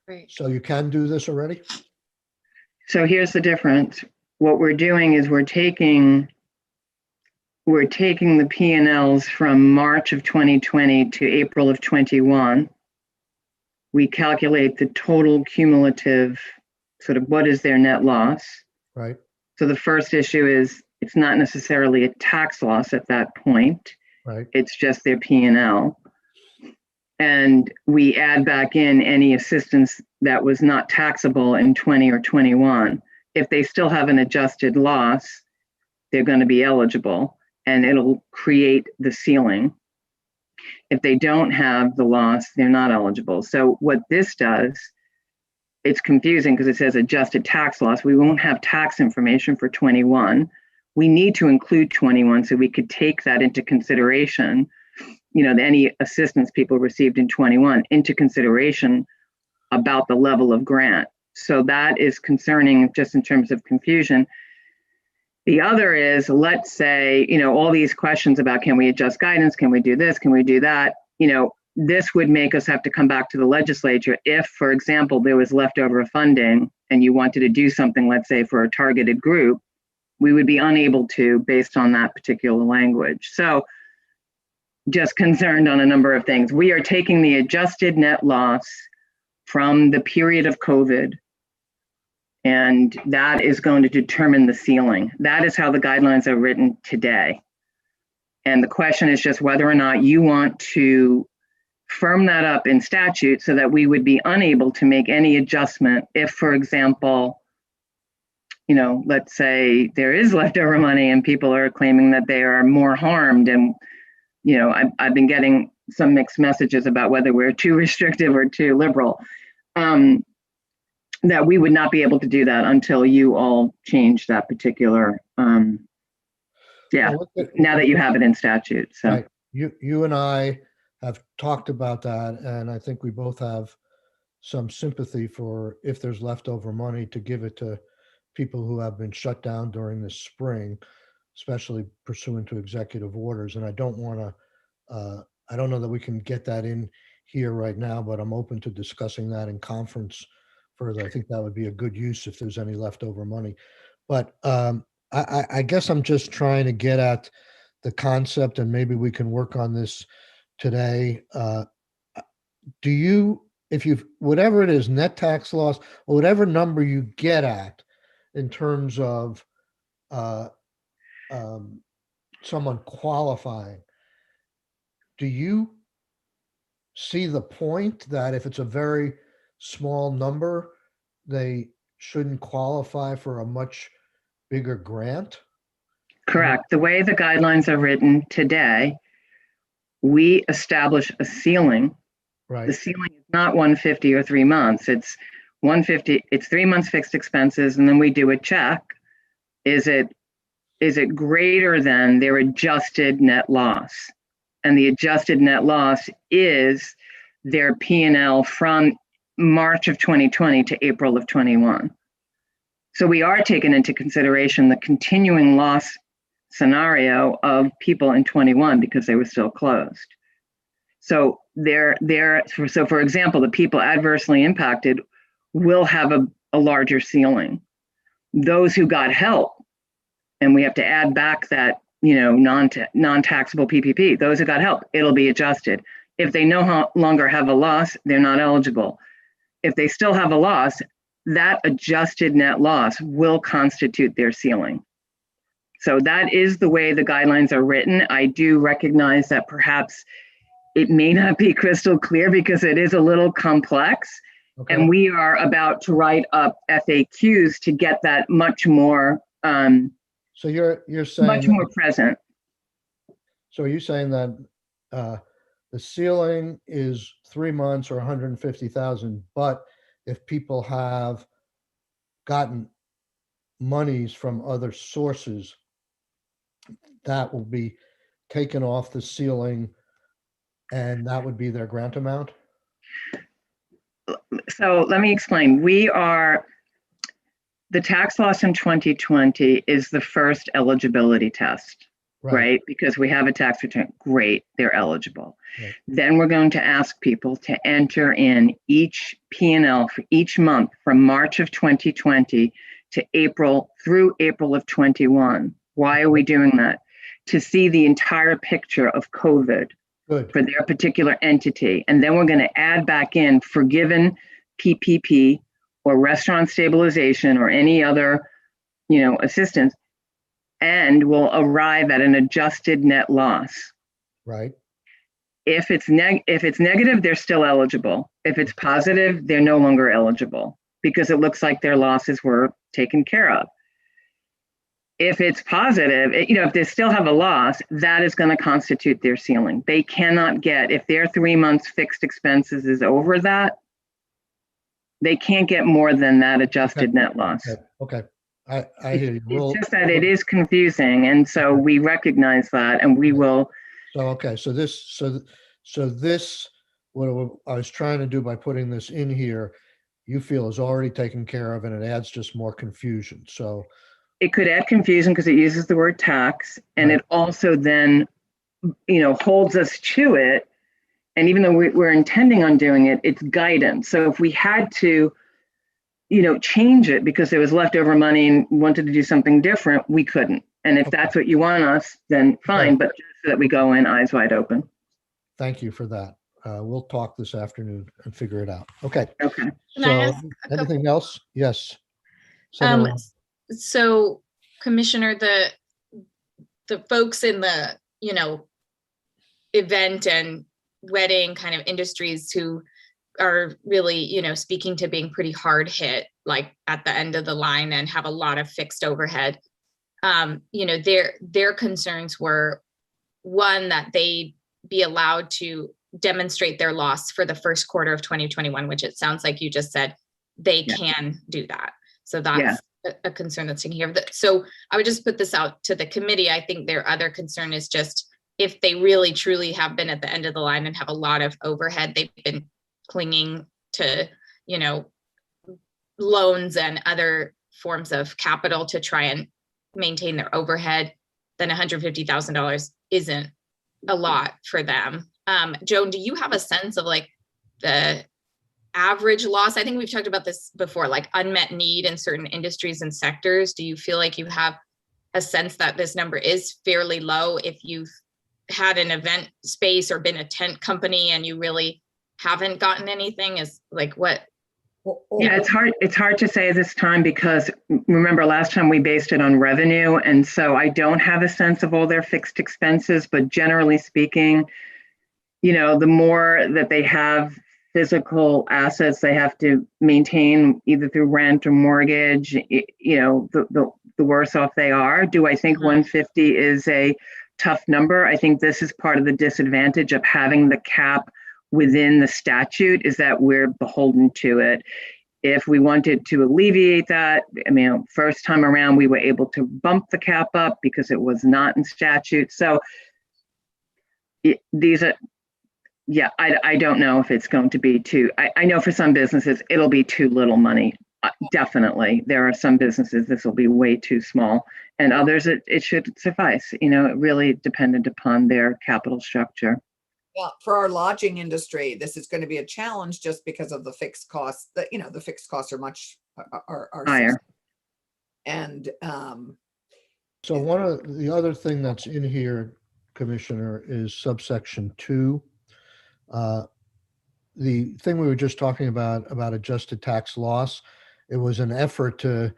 Right. so you can do this already? So here's the difference. What we're doing is we're taking the P&Ls from March of 2020 to April of 21. We calculate the total cumulative, sort of what is their net loss. Right, So the first issue is it's not necessarily a tax loss at that point. right, It's just their P&L. And we add back in any assistance that was not taxable in 20 or 21. If they still have an adjusted loss, they're going to be eligible, and it'll create the ceiling. If they don't have the loss, they're not eligible. So what this does, it's confusing because it says adjusted tax loss. We won't have tax information for 21. We need to include 21 so we could take that into consideration, any assistance people received in 21 into consideration about the level of grant. So that is concerning just in terms of confusion. The other is, let's say, all these questions about can we adjust guidance? Can we do this? Can we do that? This would make us have to come back to the legislature if, for example, there was leftover funding and you wanted to do something, let's say, for a targeted group, we would be unable to based on that particular language. So just concerned on a number of things. We are taking the adjusted net loss from the period of COVID, and that is going to determine the ceiling. That is how the guidelines are written today. And the question is just whether or not you want to firm that up in statute so that we would be unable to make any adjustment if, for example, let's say there is leftover money and people are claiming that they are more harmed. And, I've been getting some mixed messages about whether we're too restrictive or too liberal, that we would not be able to do that until you all change that particular, now that you have it in statute. So right. You and I have talked about that, and I think we both have some sympathy for if there's leftover money to give it to people who have been shut down during the spring, especially pursuant to executive orders. And I don't want to, I don't know that we can get that in here right now, but I'm open to discussing that in conference further. I think that would be a good use if there's any leftover money. But I guess I'm just trying to get at the concept, and maybe we can work on this today. Do you, if you've, whatever it is, net tax loss, or whatever number you get at in terms of someone qualifying, do you see the point that if it's a very small number, they shouldn't qualify for a much bigger grant? correct. The way the guidelines are written today, we establish a ceiling. The Right, ceiling is not 150 or 3 months. It's 150, it's 3 months fixed expenses, and then we do a check. Is it greater than their adjusted net loss? And the adjusted net loss is their P&L from March of 2020 to April of 21. So we are taking into consideration the continuing loss scenario of people in 21 because they were still closed. So so for example, the people adversely impacted will have a larger ceiling. Those who got help, and we have to add back that, non-taxable PPP, those who got help, it'll be adjusted. If they no longer have a loss, they're not eligible. If they still have a loss, that adjusted net loss will constitute their ceiling. So that is the way the guidelines are written. I do recognize that perhaps it may not be crystal clear because it is a little complex. Okay, And we are about to write up FAQs to get that much more, so you're saying, much more present. so are you saying that the ceiling is 3 months or 150,000, but if people have gotten monies from other sources, that will be taken off the ceiling and that would be their grant amount? So let me explain. The tax loss in 2020 is the first eligibility test, right? Because we have a tax return. Great, they're eligible. Right. Then we're going to ask people to enter in each P&L for each month from March of 2020 to April through April of 21. Why are we doing that? To see the entire picture of COVID Good. for their particular entity. And then we're going to add back in forgiven PPP or restaurant stabilization or any other, assistance, and we'll arrive at an adjusted net loss. Right. If it's negative, they're still eligible. If it's positive, they're no longer eligible because it looks like their losses were taken care of. If it's positive, if they still have a loss, that is going to constitute their ceiling. They cannot get, if their 3 months fixed expenses is over that, they can't get more than that adjusted net loss. Okay. I hear you. It's just that it is confusing. And so we recognize that and we will. So, okay. So this, what I was trying to do by putting this in here, you feel is already taken care of and it adds just more confusion. So it could add confusion because it uses the word tax and Right. it also then, holds us to it. And even though we're intending on doing it, it's guidance. So if we had to, change it because there was leftover money and wanted to do something different, we couldn't. And if Okay. that's what you want us, then fine, Okay. but just so that we go in eyes wide open. Thank you for that. We'll talk this afternoon and figure it out. Okay. Okay. Can I ask a couple- Anything else? Yes. Senator Lund. So Commissioner, the folks in the, event and wedding kind of industries who are really, speaking to being pretty hard hit, like at the end of the line and have a lot of fixed overhead. Their concerns were, one, that they be allowed to demonstrate their loss for the first quarter of 2021, which it sounds like you just said they can do that. So that's a concern that's taken care of. So I would just put this out to the committee. I think their other concern is just if they really truly have been at the end of the line and have a lot of overhead, they've been clinging to, loans and other forms of capital to try and maintain their overhead, then $150,000 isn't a lot for them. Joan, do you have a sense of like the average loss? I think we've talked about this before, like unmet need in certain industries and sectors. Do you feel like you have a sense that this number is fairly low if you've had an event space or been a tent company and you really haven't gotten anything? Is like what? Yeah, it's hard to say this time because remember last time we based it on revenue. And so I don't have a sense of all their fixed expenses, but generally speaking, the more that they have physical assets they have to maintain either through rent or mortgage, the worse off they are. Do I think 150 is a tough number? I think this is part of the disadvantage of having the cap within the statute is that we're beholden to it. If we wanted to alleviate that, first time around, we were able to bump the cap up because it was not in statute. So these are, I don't know if it's going to be too, I know for some businesses, it'll be too little money. Definitely. There are some businesses, this will be way too small, and others, it should suffice. It really dependent upon their capital structure. Well, for our lodging industry, this is going to be a challenge just because of the fixed costs. The fixed costs are much are Higher. And So one of the other thing that's in here, Commissioner, is subsection 2. The thing we were just talking about adjusted tax loss, it was an effort to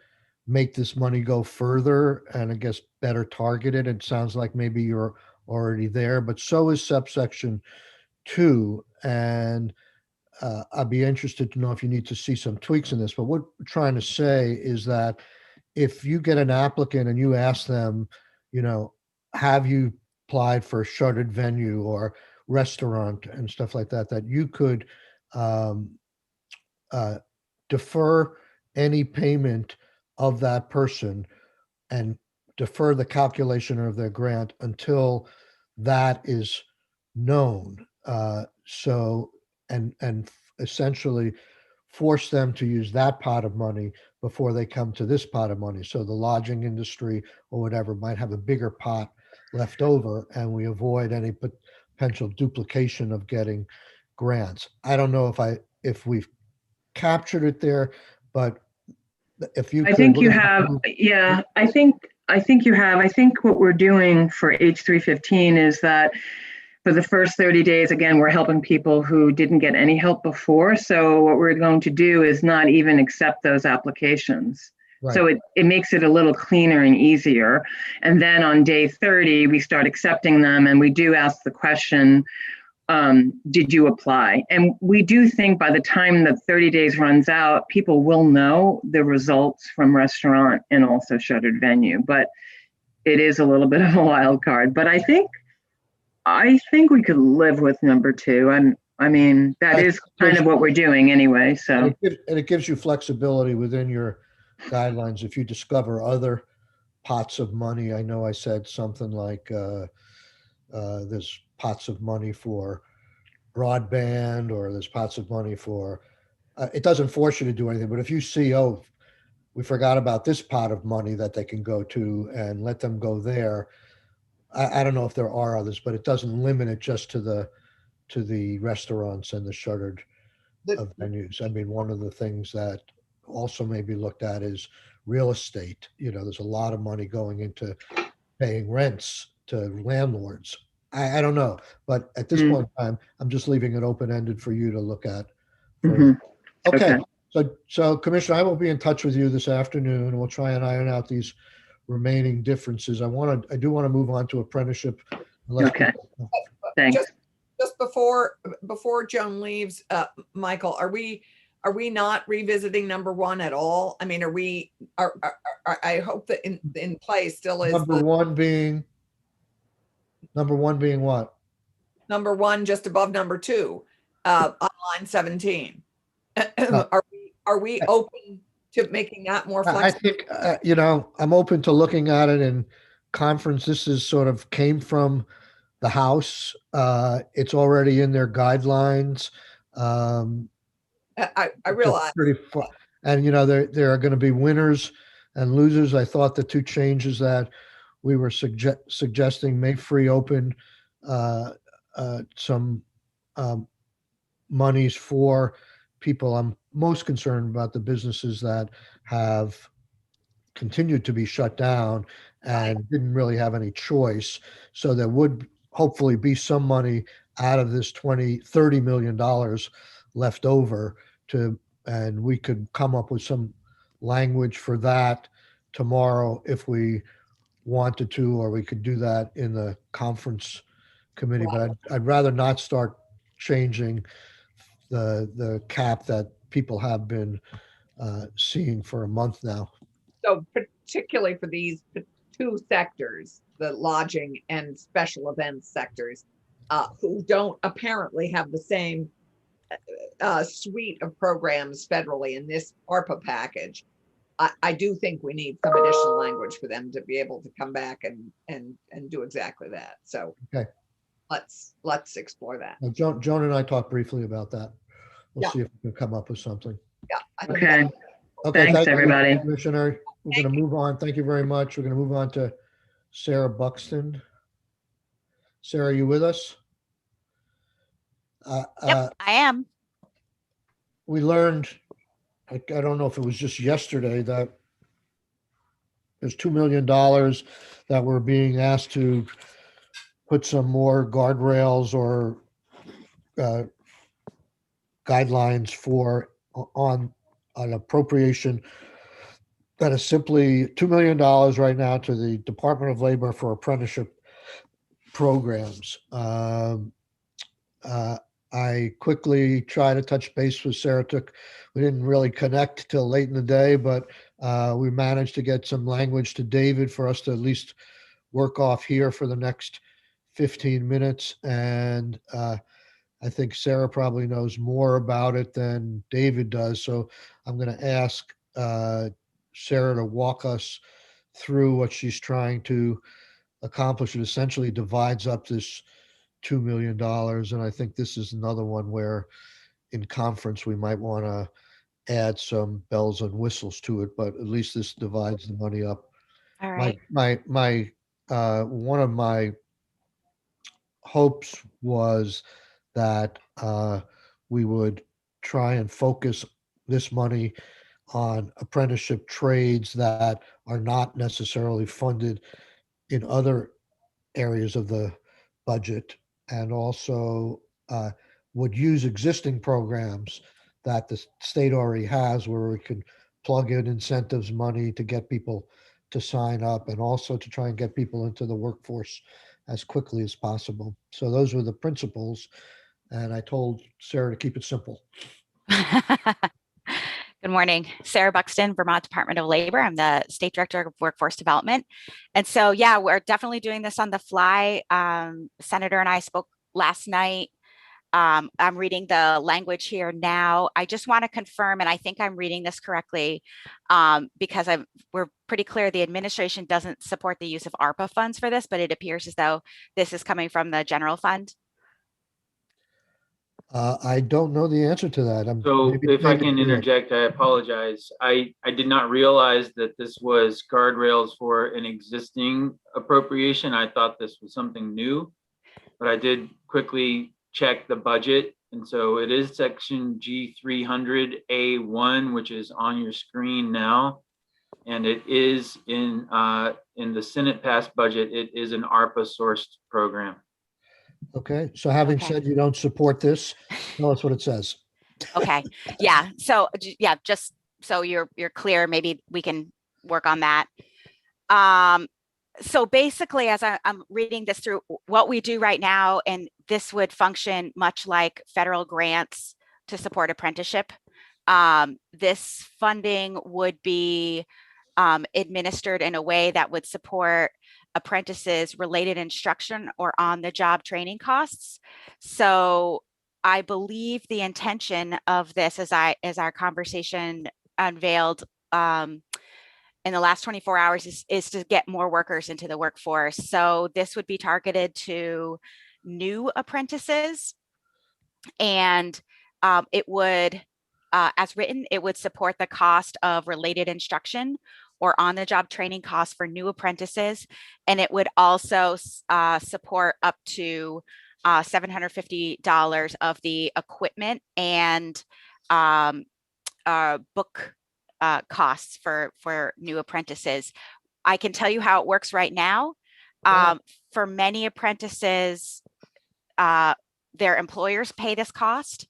make this money go further and I guess better targeted. It sounds like maybe you're already there, but so is subsection 2. And I'd be interested to know if you need to see some tweaks in this, but what we're trying to say is that if you get an applicant and you ask them, have you applied for a shuttered venue or restaurant and stuff like that, that you could um, defer any payment of that person and defer the calculation of their grant until that is known. And essentially force them to use that pot of money before they come to this pot of money. So the lodging industry or whatever might have a bigger pot left over, and we avoid any potential duplication of getting grants. I don't know if we've captured it there, but if you I could. think you have, yeah, I think you have. I think what we're doing for H315 is that for the first 30 days, again, we're helping people who didn't get any help before. So what we're going to do is not even accept those applications. Right. So it makes it a little cleaner and easier. And then on day 30, we start accepting them, and we do ask the question, did you apply? And we do think by the time the 30 days runs out, people will know the results from restaurant and also shuttered venue. But it is a little bit of a wild card. But I think we could live with number 2. I mean, that is kind of what we're doing anyway. So and it gives you flexibility within your guidelines if you discover other pots of money. I know I said something like there's pots of money for broadband, or there's pots of money for. It doesn't force you to do anything, but if you see, oh, we forgot about this pot of money that they can go to, and let them go there. I don't know if there are others, but it doesn't limit it just to the restaurants and the shuttered venues. I mean, one of the things that also may be looked at is real estate. There's a lot of money going into paying rents to landlords. I don't know, but at this point in time, I'm just leaving it open-ended for you to look at. Okay. So Commissioner, I will be in touch with you this afternoon, and we'll try and iron out these remaining differences. I do want to move on to apprenticeship. Okay. Thanks. Just before Joan leaves, Michael, are we not revisiting number 1 at all? I mean, I hope that in place still is number one being what? Number 1 just above number 2 on line 17. Are we open to making that more flexible? I think I'm open to looking at it in conference. This is sort of came from the House. It's already in their guidelines. I realize. And there are going to be winners and losers. I thought the 2 changes that we were suggesting may free open some monies for people. I'm most concerned about the businesses that have continued to be shut down and didn't really have any choice. So there would hopefully be some money out of this $30 million left over and we could come up with some language for that tomorrow if we wanted to, or we could do that in the conference committee. But I'd rather not start changing the cap that people have been seeing for a month now. So particularly for these 2 sectors, the lodging and special events sectors, who don't apparently have the same suite of programs federally in this ARPA package, I do think we need some additional language for them to be able to come back and do exactly that. So okay, let's explore that. Now, Joan and I talked briefly about that. We'll see if we can come up with something. Yeah. Okay. Okay. Thanks, everybody. You, Commissioner. We're going to move on. Thank you very much. We're going to move on to Sarah Buxton. Sarah, are you with us? Yep, I am. We learned, I don't know if it was just yesterday, that there's $2 million that we're being asked to put some more guardrails or guidelines for on an appropriation that is simply $2 million right now to the Department of Labor for apprenticeship programs. I quickly tried to touch base with Sarah. We didn't really connect till late in the day, but we managed to get some language to David for us to at least work off here for the next 15 minutes. And I think Sarah probably knows more about it than David does. So I'm going to ask Sarah to walk us through what she's trying to accomplish. It essentially divides up this $2 million. And I think this is another one where in conference we might want to add some bells and whistles to it, but at least this divides the money up. All right. One of my hopes was that we would try and focus this money on apprenticeship trades that are not necessarily funded in other areas of the budget, and also would use existing programs that the state already has where we can plug in incentives money to get people to sign up, and also to try and get people into the workforce as quickly as possible. So those were the principles. And I told Sarah to keep it simple. Good morning, Sarah Buxton, Vermont Department of Labor. I'm the State Director of Workforce Development. And so, yeah, we're definitely doing this on the fly. Senator and I spoke last night. I'm reading the language here now. I just want to confirm, and I think I'm reading this correctly, because we're pretty clear the administration doesn't support the use of ARPA funds for this, but it appears as though this is coming from the general fund. I don't know the answer to that. So if I can yeah. interject, I apologize. I did not realize that this was guardrails for an existing appropriation. I thought this was something new, but I did quickly check the budget. And so it is section G300A1, which is on your screen now. And it is in the Senate passed budget. It is an ARPA sourced program. Okay. So having said you don't support this, tell us what it says. Okay. Yeah. So yeah, just so you're clear, maybe we can work on that. So basically, as I'm reading this through, what we do right now, and this would function much like federal grants to support apprenticeship. This funding would be administered in a way that would support apprentices related instruction or on-the-job training costs. So I believe the intention of this, as our conversation unveiled in the last 24 hours, is to get more workers into the workforce. So this would be targeted to new apprentices, and it would, as written, it would support the cost of related instruction or on-the-job training costs for new apprentices. And it would also support up to $750 of the equipment and book costs for new apprentices. I can tell you how it works right now. For many apprentices, their employers pay this cost.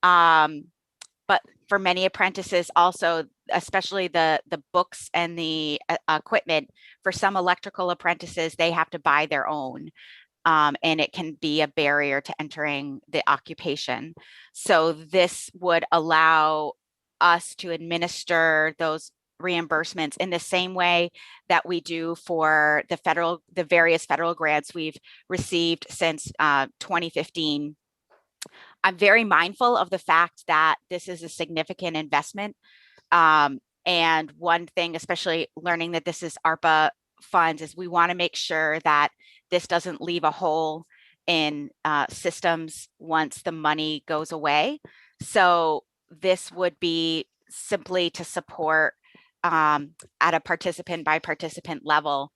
But for many apprentices also, especially the books and the equipment, for some electrical apprentices, they have to buy their own. And it can be a barrier to entering the occupation. So this would allow us to administer those reimbursements in the same way that we do for the various federal grants we've received since 2015. I'm very mindful of the fact that this is a significant investment. And one thing, especially learning that this is ARPA funds, is we want to make sure that this doesn't leave a hole in systems once the money goes away. So this would be simply to support at a participant by participant level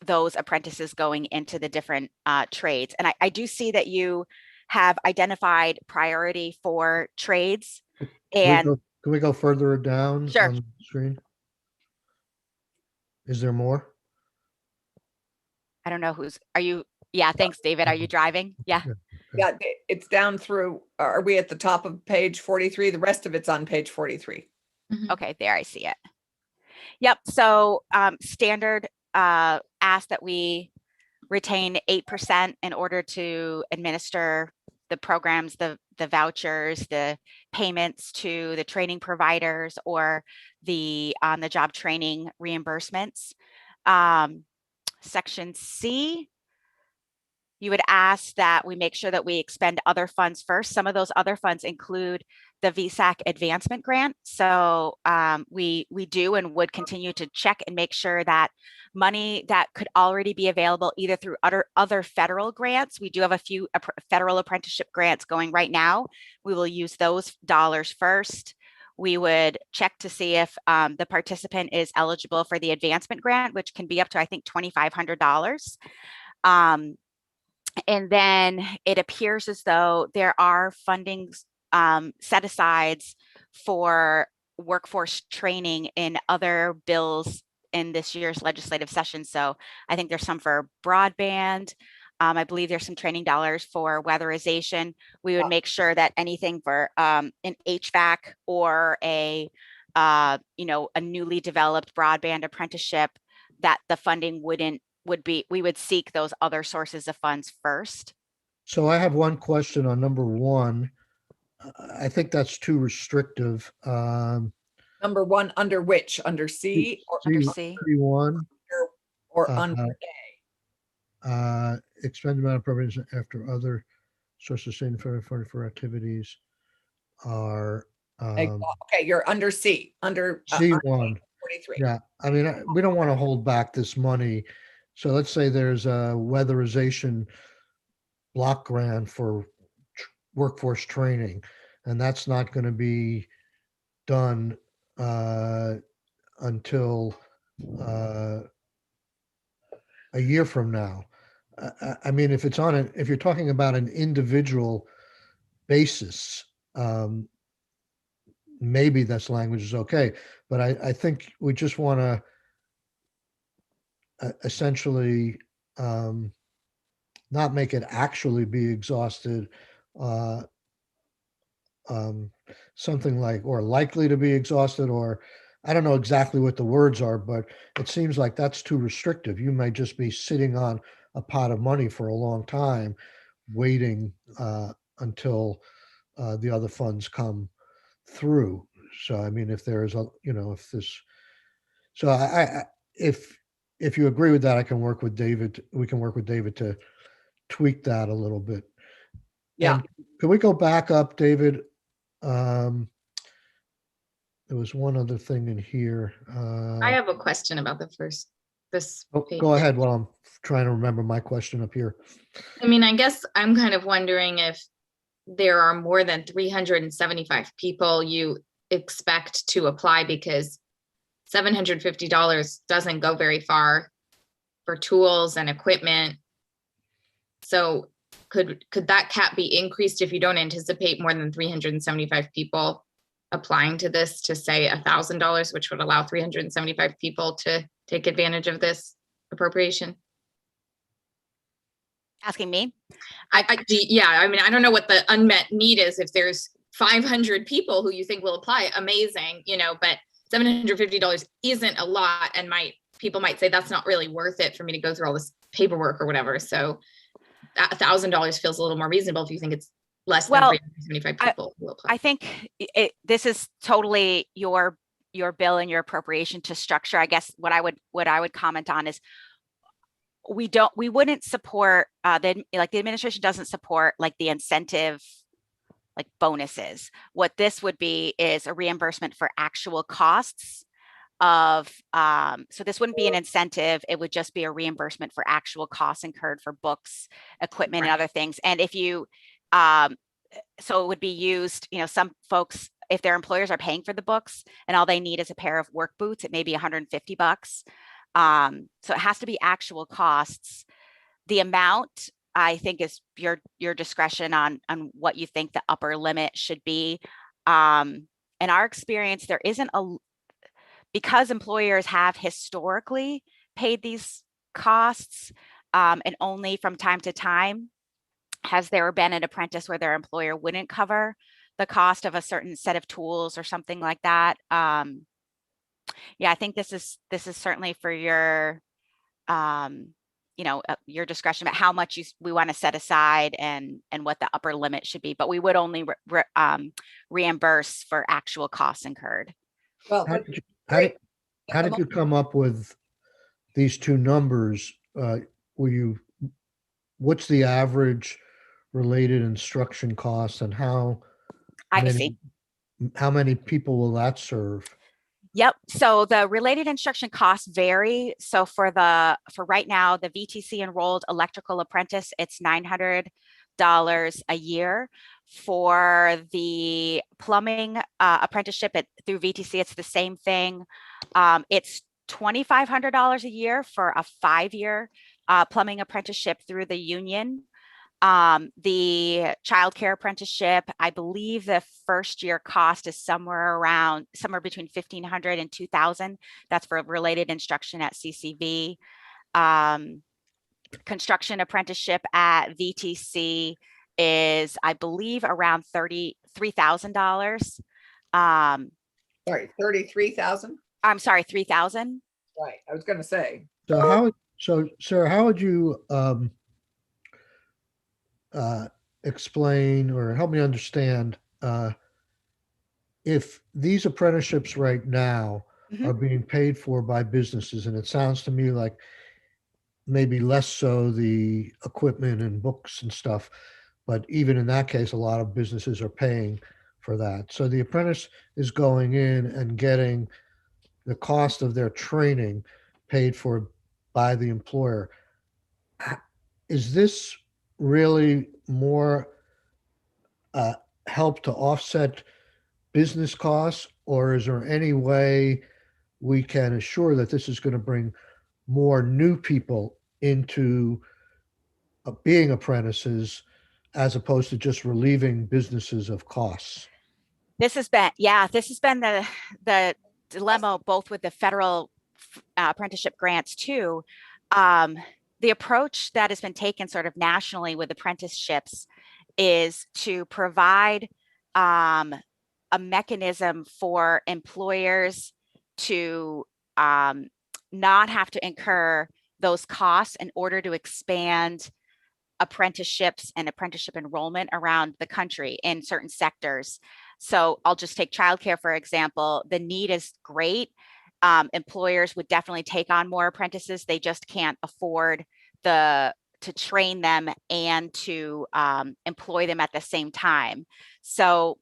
those apprentices going into the different trades. And I do see that you have identified priority for trades. And Can we go further down Sure. on the screen? Is there more? I don't know yeah, thanks, David. Are you driving? Yeah. Yeah, it's down through, are we at the top of page 43? The rest of it's on page 43. Okay, there, I see it. Yep. So standard ask that we retain 8% in order to administer the programs, the vouchers, the payments to the training providers, or the on-the-job training reimbursements. Section C, you would ask that we make sure that we expend other funds first. Some of those other funds include the VSAC advancement grant. So we do and would continue to check and make sure that money that could already be available either through other federal grants. We do have a few federal apprenticeship grants going right now. We will use those dollars first. We would check to see if the participant is eligible for the advancement grant, which can be up to, I think, $2,500. And then it appears as though there are fundings set asides for workforce training in other bills in this year's legislative session. So I think there's some for broadband. I believe there's some training dollars for weatherization. We would make sure that anything for an HVAC or a newly developed broadband apprenticeship, that the funding we would seek those other sources of funds first. So I have one question on number 1. I think that's too restrictive. Number 1, under which? Under C or Under under, C. 31, under A? expended amount of appropriation after other sources of funding for activities are Okay, you're under C, under C1. 43. Yeah, I mean, we don't want to hold back this money. So let's say there's a weatherization block grant for workforce training, and that's not going to be done until a year from now. I mean, if you're talking about an individual basis, maybe this language is okay, but I think we just want to essentially not make it actually be exhausted, something like, or likely to be exhausted, or I don't know exactly what the words are, but it seems like that's too restrictive. You may just be sitting on a pot of money for a long time, waiting until the other funds come through. So, I mean, if there's if you agree with that, I can work with David. We can work with David to tweak that a little bit. Yeah. And can we go back up, David? There was one other thing in here. I have a question about this page. Go ahead while I'm trying to remember my question up here. I mean, I guess I'm kind of wondering if there are more than 375 people you expect to apply, because $750 doesn't go very far for tools and equipment. So could that cap be increased if you don't anticipate more than 375 people applying to this, to say $1,000, which would allow 375 people to take advantage of this appropriation? Asking me? Yeah, I mean, I don't know what the unmet need is. If there's 500 people who you think will apply, amazing, but $750 isn't a lot, and people might say that's not really worth it for me to go through all this paperwork or whatever. So $1,000 feels a little more reasonable if you think it's less than 375 people who apply. I think this is totally your bill and your appropriation to structure. I guess what I would comment on is we wouldn't support the administration doesn't support like the incentive, like bonuses. What this would be is a reimbursement for actual costs of, so this wouldn't be an incentive. It would just be a reimbursement for actual costs incurred for books, equipment, and other things. And if you, so it would be used, some folks, if their employers are paying for the books and all they need is a pair of work boots, it may be $150. So it has to be actual costs. The amount, I think, is your discretion on what you think the upper limit should be. In our experience, there isn't because employers have historically paid these costs, and only from time to time has there been an apprentice where their employer wouldn't cover the cost of a certain set of tools or something like that. Yeah, I think this is certainly for your your discretion about how much we want to set aside and what the upper limit should be, but we would only reimburse for actual costs incurred. Well, How but did you, how did, how did you come up with these two numbers? What's the average related instruction cost, and I see. how many people will that serve? Yep. So the related instruction costs vary. So for right now, the VTC enrolled electrical apprentice, it's $900 a year. For the plumbing apprenticeship through VTC, it's the same thing. It's $2,500 a year for a 5-year plumbing apprenticeship through the union. The childcare apprenticeship, I believe the first year cost is somewhere between 1,500 and 2,000. That's for related instruction at CCV. Construction apprenticeship at VTC is, I believe, around $33,000. sorry, 33,000? I'm sorry, 3,000. Right, I was gonna say. So Sarah, how would you explain or help me understand if these apprenticeships right now are being paid for by businesses? And it sounds to me like maybe less so the equipment and books and stuff, but even in that case, a lot of businesses are paying for that. So the apprentice is going in and getting the cost of their training paid for by the employer. Is this really more help to offset business costs, or is there any way we can assure that this is going to bring more new people into being apprentices as opposed to just relieving businesses of costs? This has been the dilemma both with the federal apprenticeship grants too. The approach that has been taken sort of nationally with apprenticeships is to provide a mechanism for employers to not have to incur those costs in order to expand apprenticeships and apprenticeship enrollment around the country in certain sectors. So I'll just take childcare, for example. The need is great. Employers would definitely take on more apprentices. They just can't afford to train them and to employ them at the same time. So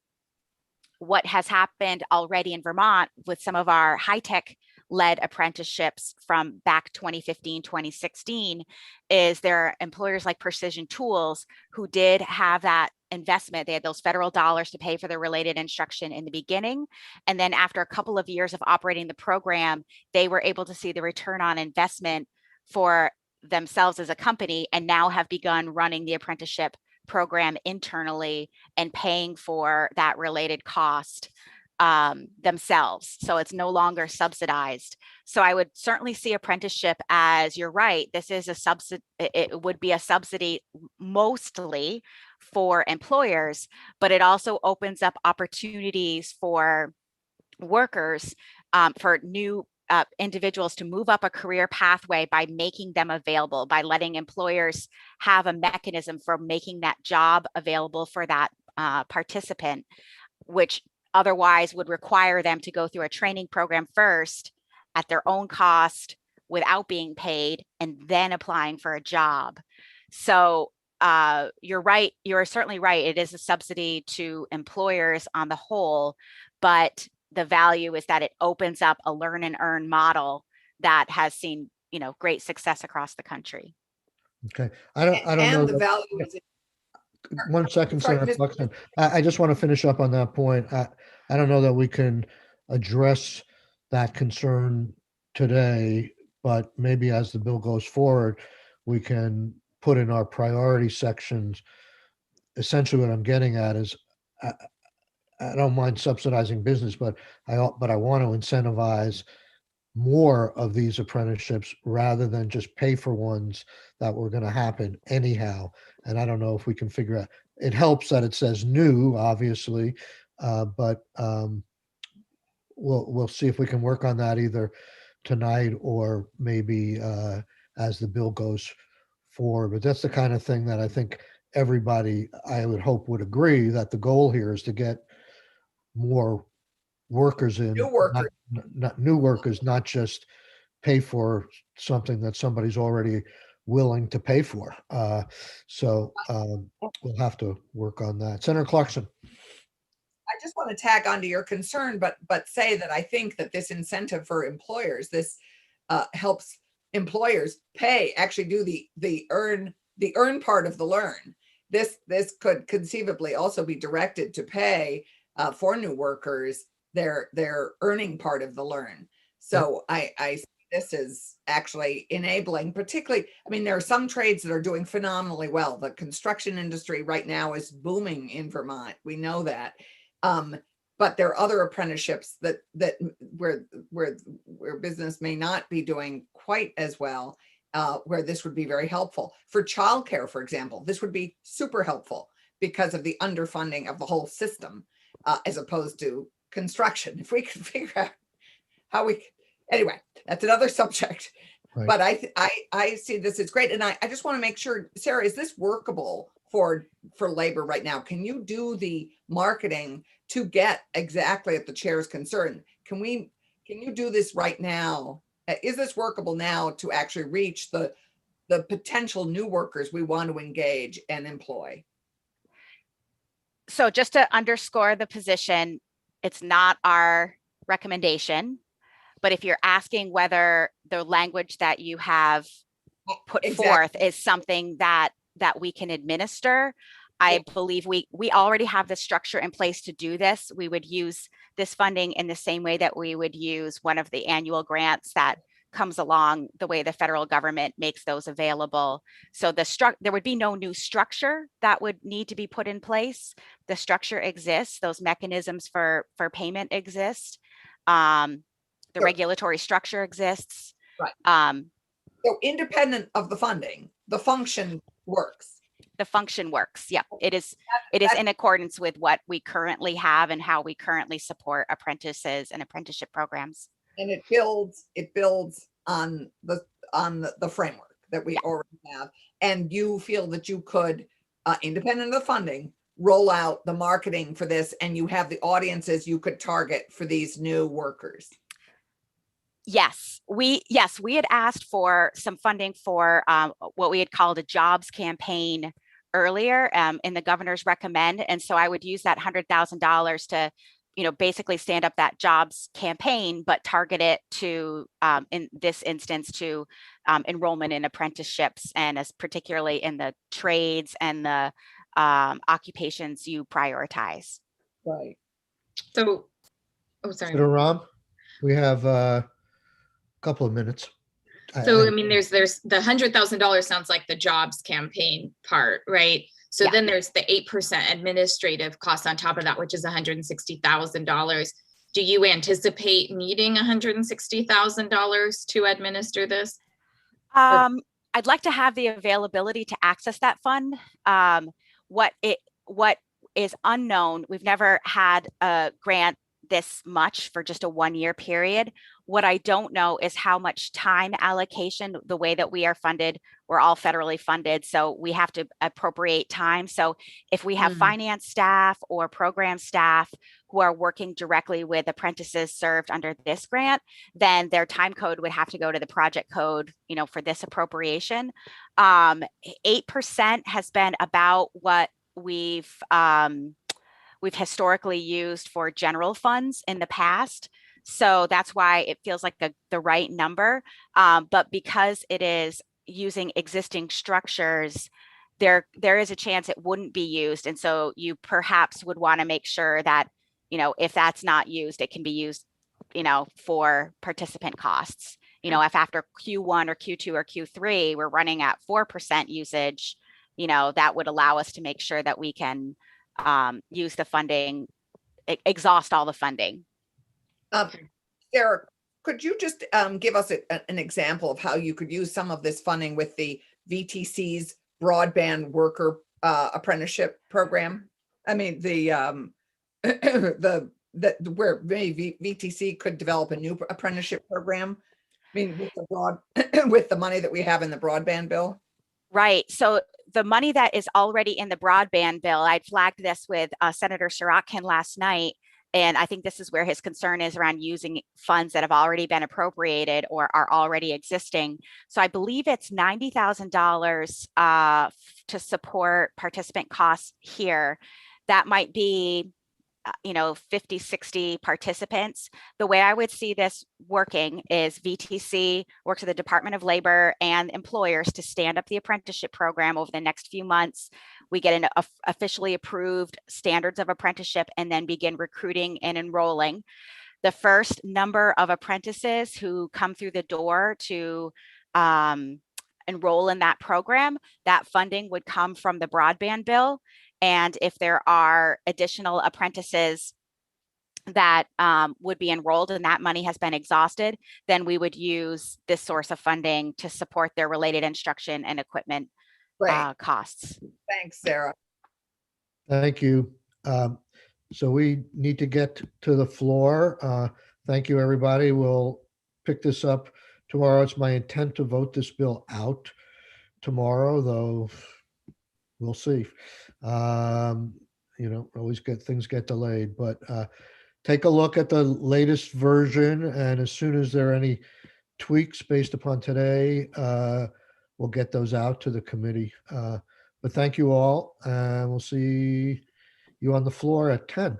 what has happened already in Vermont with some of our high-tech led apprenticeships from back 2015, 2016, is there are employers like Precision Tools who did have that investment. They had those federal dollars to pay for the related instruction in the beginning. And then after a couple of years of operating the program, they were able to see the return on investment for themselves as a company, and now have begun running the apprenticeship program internally and paying for that related cost themselves. So it's no longer subsidized. So I would certainly see apprenticeship as, you're right, this is a subsidy. It would be a subsidy mostly for employers, but it also opens up opportunities for workers, for new individuals to move up a career pathway by making them available, by letting employers have a mechanism for making that job available for that participant, which otherwise would require them to go through a training program first at their own cost without being paid and then applying for a job. So you're right. You're certainly right. It is a subsidy to employers on the whole, but the value is that it opens up a learn and earn model that has seen, great success across the country. Okay. I don't know. And the value is. 1 second, Sorry, Senator Mr. Fluxman. I just want to finish up on that point. I don't know that we can address that concern today, but maybe as the bill goes forward, we can put in our priority sections. Essentially what I'm getting at is I don't mind subsidizing business, but I want to incentivize more of these apprenticeships rather than just pay for ones that were going to happen anyhow. And I don't know if we can figure out. It helps that it says new, obviously, but we'll see if we can work on that either tonight or maybe as the bill goes for, but that's the kind of thing that I think everybody, I would hope, would agree that the goal here is to get more workers in. New workers. Not new workers, not just pay for something that somebody's already willing to pay for. So we'll have to work on that. Senator Clarkson. I just want to tag onto your concern, but say that I think that this incentive for employers, this helps employers pay, actually do the earn part of the learn. This could conceivably also be directed to pay for new workers their earning part of the learn. So I see this is actually enabling, particularly, I mean, there are some trades that are doing phenomenally well. The construction industry right now is booming in Vermont. We know that. But there are other apprenticeships that where business may not be doing quite as well, where this would be very helpful. For childcare, for example, this would be super helpful because of the underfunding of the whole system, as opposed to construction. If we could figure out how we, anyway, that's another subject. Right. But I see this as great, and I just want to make sure, Sarah, is this workable for labor right now? Can you do the marketing to get exactly at the chair's concern? Can you do this right now? Is this workable now to actually reach the potential new workers we want to engage and employ? So just to underscore the position, it's not our recommendation, but if you're asking whether the language that you have put forth is something that we can administer, I believe we already have the structure in place to do this. We would use this funding in the same way that we would use one of the annual grants that comes along, the way the federal government makes those available. So there would be no new structure that would need to be put in place. The structure exists, those mechanisms for payment exist. The regulatory structure exists. Right. So independent of the funding, the function works. The function works. Yeah, it is in accordance with what we currently have and how we currently support apprentices and apprenticeship programs. And it builds on the framework that we already have. And you feel that you could, independent of the funding, roll out the marketing for this, and you have the audiences you could target for these new workers. Yes, we had asked for some funding for what we had called a jobs campaign earlier in the governor's recommend. And so I would use that $100,000 to, basically stand up that jobs campaign, but target it to, in this instance, to enrollment in apprenticeships, and as particularly in the trades and the occupations you prioritize. Right. So, oh, sorry. Senator Rahm, we have a couple of minutes. So, I mean, there's the $100,000 sounds like the jobs campaign part, right? So Yeah. Then there's the 8% administrative costs on top of that, which is $160,000. Do you anticipate needing $160,000 to administer this? I'd like to have the availability to access that fund. What is unknown, we've never had a grant this much for just a 1-year period. What I don't know is how much time allocation. The way that we are funded, we're all federally funded, so we have to appropriate time. So if we have finance staff or program staff who are working directly with apprentices served under this grant, then their time code would have to go to the project code, for this appropriation. 8% has been about what we've historically used for general funds in the past. So that's why it feels like the right number. But because it is using existing structures, there is a chance it wouldn't be used. And so you perhaps would want to make sure that, if that's not used, it can be used, for participant costs. If after Q1 or Q2 or Q3, we're running at 4% usage, that would allow us to make sure that we can use the funding, exhaust all the funding. Sarah, could you just give us an example of how you could use some of this funding with the VTC's broadband worker apprenticeship program? I mean, where maybe VTC could develop a new apprenticeship program. I mean, with the money that we have in the broadband bill. Right. So the money that is already in the broadband bill, I flagged this with Senator Sirotkin last night. And I think this is where his concern is around using funds that have already been appropriated or are already existing. So I believe it's $90,000 to support participant costs here. That might be 50, 60 participants. The way I would see this working is VTC works with the Department of Labor and employers to stand up the apprenticeship program over the next few months. We get an officially approved standards of apprenticeship and then begin recruiting and enrolling. The first number of apprentices who come through the door to enroll in that program, that funding would come from the broadband bill. And if there are additional apprentices that would be enrolled and that money has been exhausted, then we would use this source of funding to support their related instruction and equipment Great. costs. Thanks, Sarah. Thank you. So we need to get to the floor. Thank you, everybody. We'll pick this up tomorrow. It's my intent to vote this bill out tomorrow, though we'll see. Always things get delayed, but take a look at the latest version, and as soon as there are any tweaks based upon today, we'll get those out to the committee. But thank you all, and we'll see you on the floor at 10.